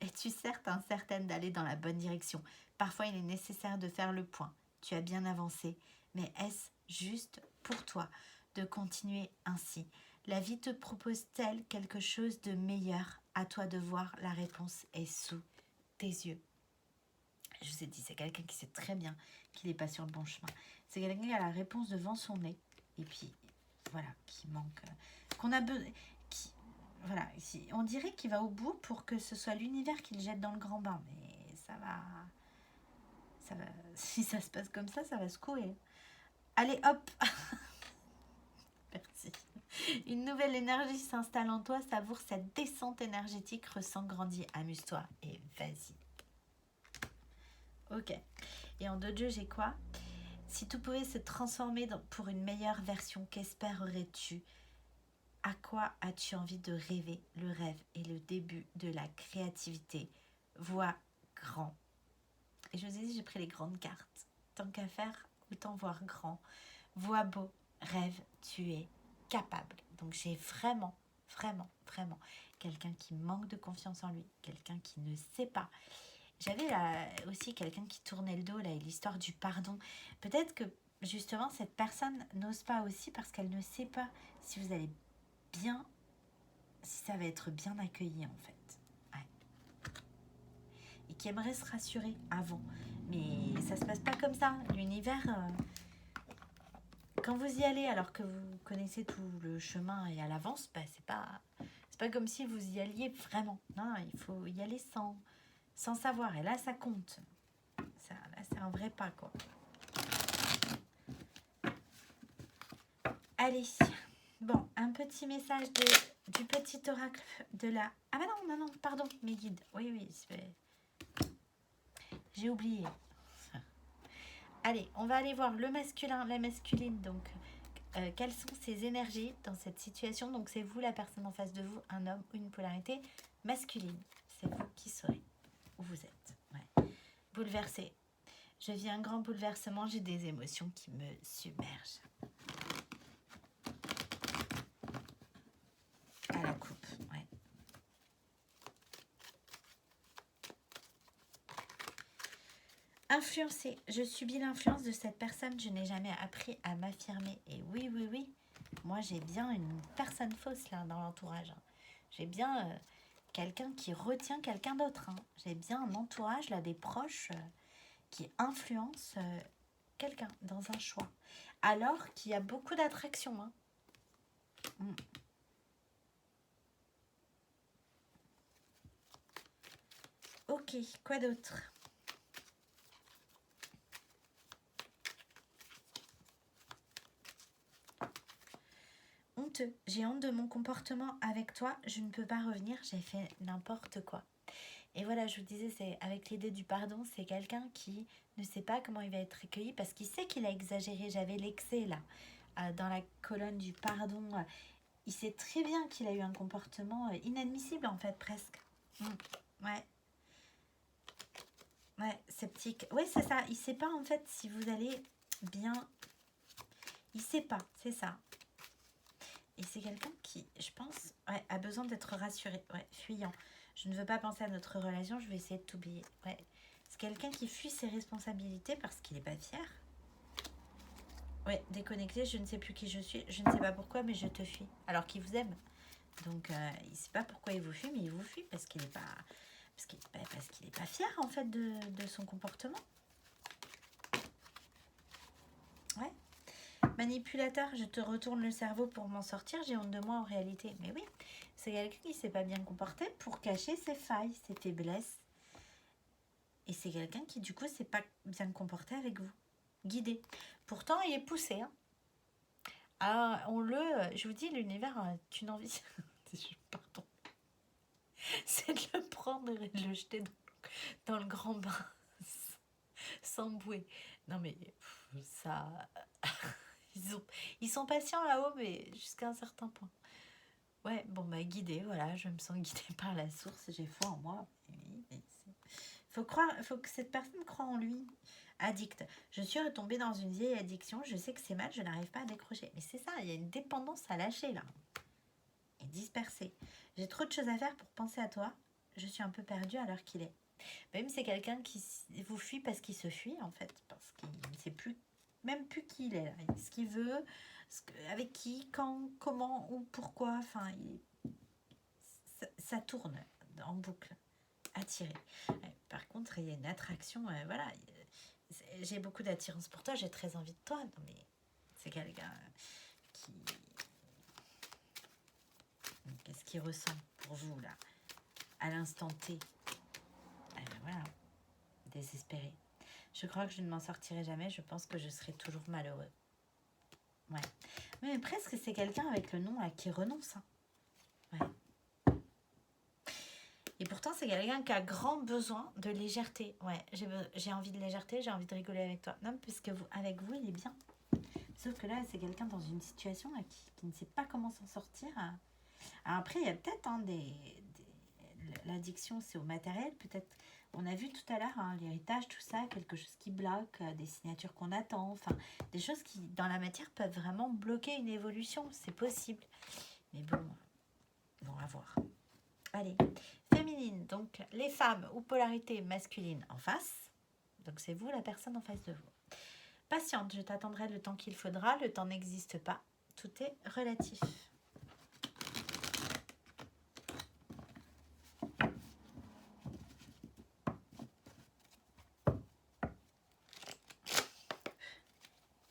Es-tu certain, certaine d'aller dans la bonne direction? Parfois il est nécessaire de faire le point. Tu as bien avancé, mais est-ce juste pour toi de continuer ainsi? La vie te propose-t-elle quelque chose de meilleur? À toi de voir, la réponse est sous tes yeux. Je vous ai dit, c'est quelqu'un qui sait très bien qu'il n'est pas sur le bon chemin. C'est quelqu'un qui a la réponse devant son nez. Et puis, voilà, qui manque... qu'on a besoin... Voilà, on dirait qu'il va au bout pour que ce soit l'univers qui le jette dans le grand bain. Mais ça va... Si ça se passe comme ça va secouer. Allez, hop. Merci. Une nouvelle énergie s'installe en toi. Savoure cette descente énergétique. Ressens, grandis, amuse-toi et vas-y. Ok. Et en dojo, j'ai quoi? Si tout pouvait se transformer pour une meilleure version, qu'espérerais-tu? À quoi as-tu envie de rêver? Le rêve est le début de la créativité. Vois grand. Et je vous ai dit, j'ai pris les grandes cartes. Tant qu'à faire, autant voir grand. Vois beau, rêve, tu es capable. Donc j'ai vraiment, vraiment, vraiment quelqu'un qui manque de confiance en lui, quelqu'un qui ne sait pas. J'avais aussi quelqu'un qui tournait le dos, là, et l'histoire du pardon. Peut-être que justement cette personne n'ose pas aussi parce qu'elle ne sait pas si vous allez bien, si ça va être bien accueilli en fait. Ouais. Et qui aimerait se rassurer avant. Mais ça se passe pas comme ça. L'univers, quand vous y allez alors que vous connaissez tout le chemin et à l'avance, bah, c'est pas comme si vous y alliez vraiment. Non, il faut y aller sans savoir. Et là, ça compte. Ça, là, c'est un vrai pas, quoi. Allez. Bon, un petit message du petit oracle de la... Ah bah non, pardon, mes guides. Oui, j'ai oublié. Allez, on va aller voir le masculin, la masculine. Donc, quelles sont ces énergies dans cette situation? Donc, c'est vous, la personne en face de vous, un homme ou une polarité masculine. C'est vous qui saurez où vous êtes. Ouais. Bouleversé. Je vis un grand bouleversement, j'ai des émotions qui me submergent. À la coupe, ouais. Influencé. Je subis l'influence de cette personne, je n'ai jamais appris à m'affirmer. Et oui, moi j'ai bien une personne fausse là dans l'entourage. J'ai bien quelqu'un qui retient quelqu'un d'autre. J'ai bien un entourage là, des proches qui influencent quelqu'un dans un choix. Alors qu'il y a beaucoup d'attraction. Ok, quoi d'autre? Honteux. J'ai honte de mon comportement avec toi. Je ne peux pas revenir. J'ai fait n'importe quoi. Et voilà, je vous disais, c'est avec l'idée du pardon, c'est quelqu'un qui ne sait pas comment il va être accueilli parce qu'il sait qu'il a exagéré. J'avais l'excès là, dans la colonne du pardon. Il sait très bien qu'il a eu un comportement inadmissible en fait, presque. Ouais. Ouais, sceptique. Ouais, c'est ça. Il sait pas en fait si vous allez bien. Il sait pas, c'est ça. Et c'est quelqu'un qui, je pense, ouais, a besoin d'être rassuré. Ouais, fuyant. Je ne veux pas penser à notre relation, je vais essayer de t'oublier. Ouais. C'est quelqu'un qui fuit ses responsabilités parce qu'il n'est pas fier. Ouais, déconnecté, je ne sais plus qui je suis, je ne sais pas pourquoi, mais je te fuis. Alors qu'il vous aime. Donc, il ne sait pas pourquoi il vous fuit, mais il vous fuit parce qu'il n'est pas... Parce qu'il n'est pas fier, en fait, de son comportement. Ouais. Manipulateur, je te retourne le cerveau pour m'en sortir, j'ai honte de moi en réalité. Mais oui, c'est quelqu'un qui ne s'est pas bien comporté pour cacher ses failles, ses faiblesses. Et c'est quelqu'un qui, du coup, ne s'est pas bien comporté avec vous. Guidé. Pourtant, il est poussé. Alors, je vous dis, l'univers a une envie. Pardon. C'est de le prendre et de le jeter dans le grand bain. Sans bouée. Non, mais ça... Ils sont patients là-haut, mais jusqu'à un certain point. Ouais, bon, bah, guidée, voilà, je me sens guidée par la source, j'ai foi en moi. Faut que cette personne croie en lui. Addict. Je suis retombée dans une vieille addiction, je sais que c'est mal, je n'arrive pas à décrocher. Mais c'est ça, il y a une dépendance à lâcher là. Et dispersée. J'ai trop de choses à faire pour penser à toi. Je suis un peu perdue à l'heure qu'il est. Même c'est quelqu'un qui vous fuit parce qu'il se fuit en fait. Parce qu'il ne sait même plus qui il est là. Ce qu'il veut, avec qui, quand, comment ou pourquoi. Enfin, ça tourne en boucle. Attiré. Par contre, il y a une attraction. Voilà. J'ai beaucoup d'attirance pour toi. J'ai très envie de toi. Non, mais c'est quelqu'un qui... Qu'est-ce qu'il ressent pour vous là à l'instant T? Voilà. Désespéré. Je crois que je ne m'en sortirai jamais. Je pense que je serai toujours malheureux. Ouais. Mais presque, c'est quelqu'un avec le nom là qui renonce. Ouais. Et pourtant, c'est quelqu'un qui a grand besoin de légèreté. Ouais, j'ai envie de légèreté, j'ai envie de rigoler avec toi. Non, puisque avec vous, il est bien. Sauf que là, c'est quelqu'un dans une situation là, qui ne sait pas comment s'en sortir. Alors après, il y a peut-être l'addiction, c'est au matériel. Peut-être, on a vu tout à l'heure l'héritage, tout ça, quelque chose qui bloque, des signatures qu'on attend. Enfin, des choses qui, dans la matière, peuvent vraiment bloquer une évolution. C'est possible. Mais bon, à voir. Allez, féminine, donc les femmes ou polarité masculine en face. Donc c'est vous la personne en face de vous. Patiente, je t'attendrai le temps qu'il faudra. Le temps n'existe pas. Tout est relatif.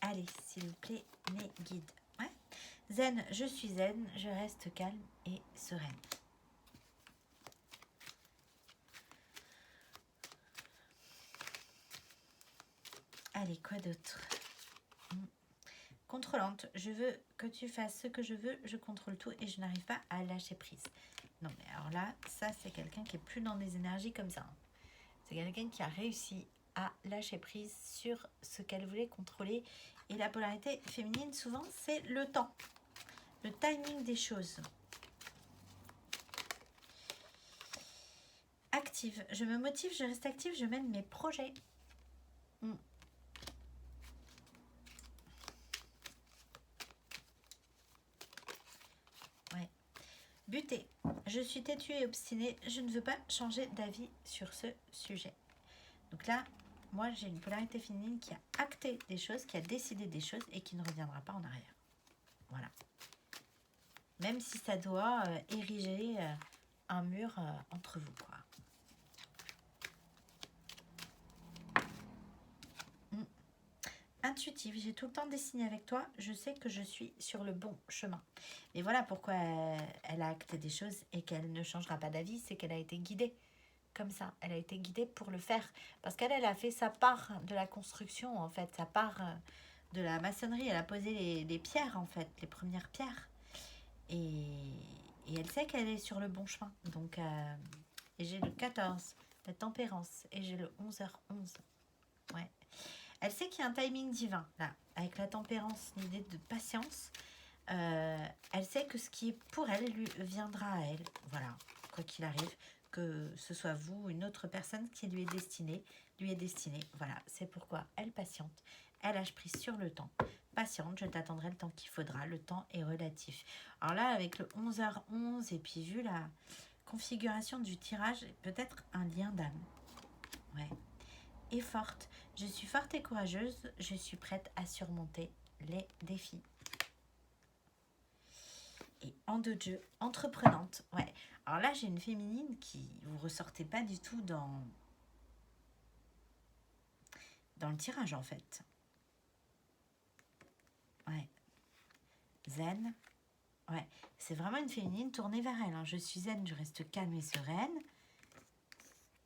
Allez, s'il vous plaît, mes guides. Ouais. Zen, je suis zen, je reste calme et sereine. Allez, quoi d'autre? Contrôlante, je veux que tu fasses ce que je veux, je contrôle tout et je n'arrive pas à lâcher prise. Non mais alors là, ça c'est quelqu'un qui est plus dans des énergies comme ça. C'est quelqu'un qui a réussi à lâcher prise sur ce qu'elle voulait contrôler. Et la polarité féminine, souvent, c'est le temps, le timing des choses. Active, je me motive, je reste active, je mène mes projets. Ouais. Buter, je suis têtue et obstinée, je ne veux pas changer d'avis sur ce sujet. Donc là, moi j'ai une polarité féminine qui a acté des choses, qui a décidé des choses et qui ne reviendra pas en arrière. Voilà. Même si ça doit ériger un mur entre vous, quoi. Intuitive, j'ai tout le temps des signes avec toi, je sais que je suis sur le bon chemin. Et voilà pourquoi elle a acté des choses et qu'elle ne changera pas d'avis, c'est qu'elle a été guidée comme ça. Elle a été guidée pour le faire. Parce qu'elle a fait sa part de la construction, en fait, sa part de la maçonnerie. Elle a posé les pierres, en fait, les premières pierres. Et elle sait qu'elle est sur le bon chemin. Donc, et j'ai le 14, la tempérance, et j'ai le 11h11. Ouais. Elle sait qu'il y a un timing divin, là, avec la tempérance, l'idée de patience. Elle sait que ce qui est pour elle lui viendra à elle. Voilà, quoi qu'il arrive, que ce soit vous ou une autre personne qui lui est destinée. Voilà, c'est pourquoi elle patiente. Elle lâche prise sur le temps. Patiente, je t'attendrai le temps qu'il faudra. Le temps est relatif. Alors là, avec le 11h11 et puis vu la configuration du tirage, peut-être un lien d'âme. Ouais. Et forte. Je suis forte et courageuse. Je suis prête à surmonter les défis. Et en deux de jeu, entreprenante. Ouais. Alors là, j'ai une féminine qui vous ressortez pas du tout dans le tirage, en fait. Ouais. Zen. Ouais. C'est vraiment une féminine tournée vers elle. Hein. Je suis zen, je reste calme et sereine.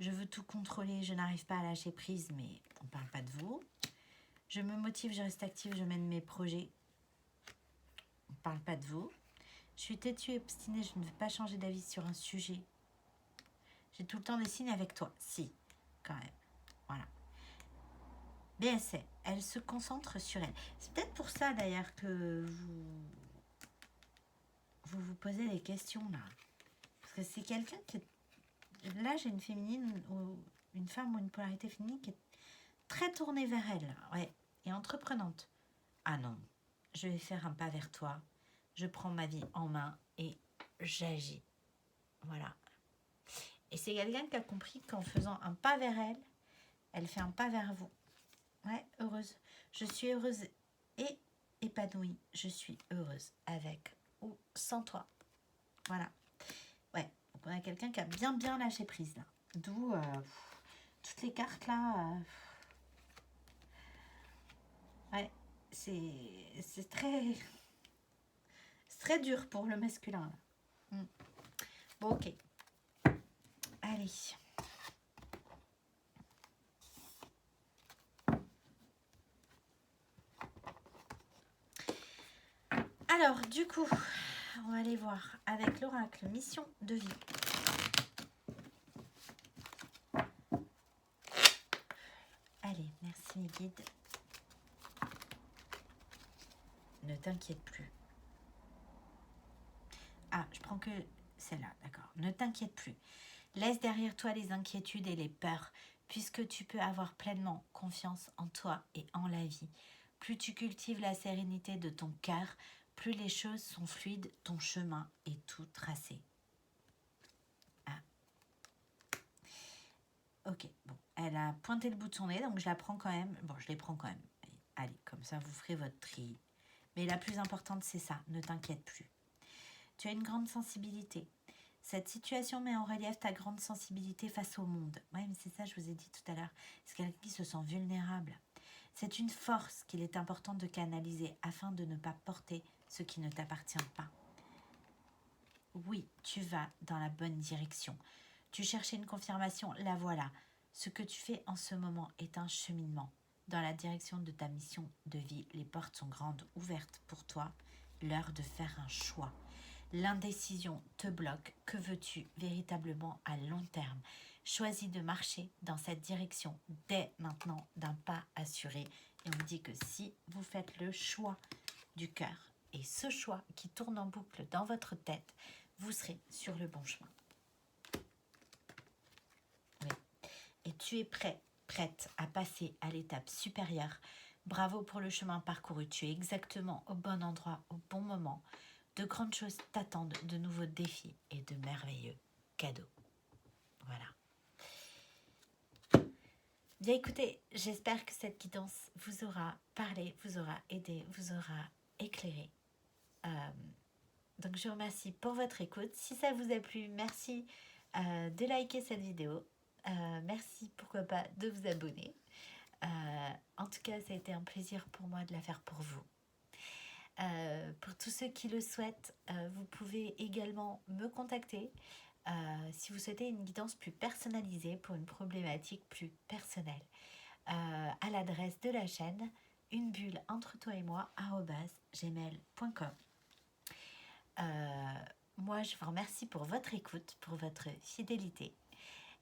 Je veux tout contrôler, je n'arrive pas à lâcher prise, mais on ne parle pas de vous. Je me motive, je reste active, je mène mes projets. On ne parle pas de vous. Je suis têtue et obstinée, je ne veux pas changer d'avis sur un sujet. J'ai tout le temps des signes avec toi. Si, quand même. Voilà. BSC, elle se concentre sur elle. C'est peut-être pour ça d'ailleurs que vous posez des questions là. Parce que c'est quelqu'un qui est... Là, j'ai une féminine, ou une femme ou une polarité féminine qui est très tournée vers elle. Ouais. Et entreprenante. Ah non, je vais faire un pas vers toi. Je prends ma vie en main et j'agis. Voilà. Et c'est quelqu'un qui a compris qu'en faisant un pas vers elle, elle fait un pas vers vous. Ouais, heureuse. Je suis heureuse et épanouie. Je suis heureuse avec ou sans toi. Voilà. Ouais, donc on a quelqu'un qui a bien lâché prise là. D'où toutes les cartes là. Ouais, c'est très... C'est très dur pour le masculin là. Bon, ok. Allez. Alors, du coup, on va aller voir avec l'oracle mission de vie. Allez, merci mes guides. Ne t'inquiète plus. Ah, je prends que celle-là, d'accord. Ne t'inquiète plus. Laisse derrière toi les inquiétudes et les peurs, puisque tu peux avoir pleinement confiance en toi et en la vie. Plus tu cultives la sérénité de ton cœur, plus les choses sont fluides, ton chemin est tout tracé. Ok, bon, elle a pointé le bout de son nez, donc je la prends quand même. Bon, je les prends quand même. Allez, comme ça, vous ferez votre tri. Mais la plus importante, c'est ça, ne t'inquiète plus. Tu as une grande sensibilité. Cette situation met en relief ta grande sensibilité face au monde. Oui, mais c'est ça, je vous ai dit tout à l'heure. C'est quelqu'un qui se sent vulnérable. C'est une force qu'il est important de canaliser afin de ne pas porter ce qui ne t'appartient pas. Oui, tu vas dans la bonne direction. Tu cherchais une confirmation, la voilà. Ce que tu fais en ce moment est un cheminement. Dans la direction de ta mission de vie, les portes sont grandes, ouvertes pour toi. L'heure de faire un choix. L'indécision te bloque. Que veux-tu véritablement à long terme? Choisis de marcher dans cette direction dès maintenant d'un pas assuré. Et on vous dit que si vous faites le choix du cœur et ce choix qui tourne en boucle dans votre tête, vous serez sur le bon chemin. Oui. Et tu es prête à passer à l'étape supérieure. Bravo pour le chemin parcouru. Tu es exactement au bon endroit, au bon moment. De grandes choses t'attendent, de nouveaux défis et de merveilleux cadeaux. Voilà. Bien écoutez, j'espère que cette guidance vous aura parlé, vous aura aidé, vous aura éclairé. Donc je vous remercie pour votre écoute. Si ça vous a plu, merci de liker cette vidéo. Merci, pourquoi pas, de vous abonner. En tout cas, ça a été un plaisir pour moi de la faire pour vous. Pour tous ceux qui le souhaitent, vous pouvez également me contacter si vous souhaitez une guidance plus personnalisée pour une problématique plus personnelle. À l'adresse de la chaîne une bulle entre toi et moi @gmail.com. Moi, je vous remercie pour votre écoute, pour votre fidélité.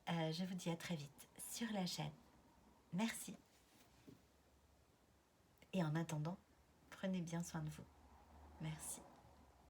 Je vous dis à très vite sur la chaîne. Merci. Et en attendant, prenez bien soin de vous. Merci.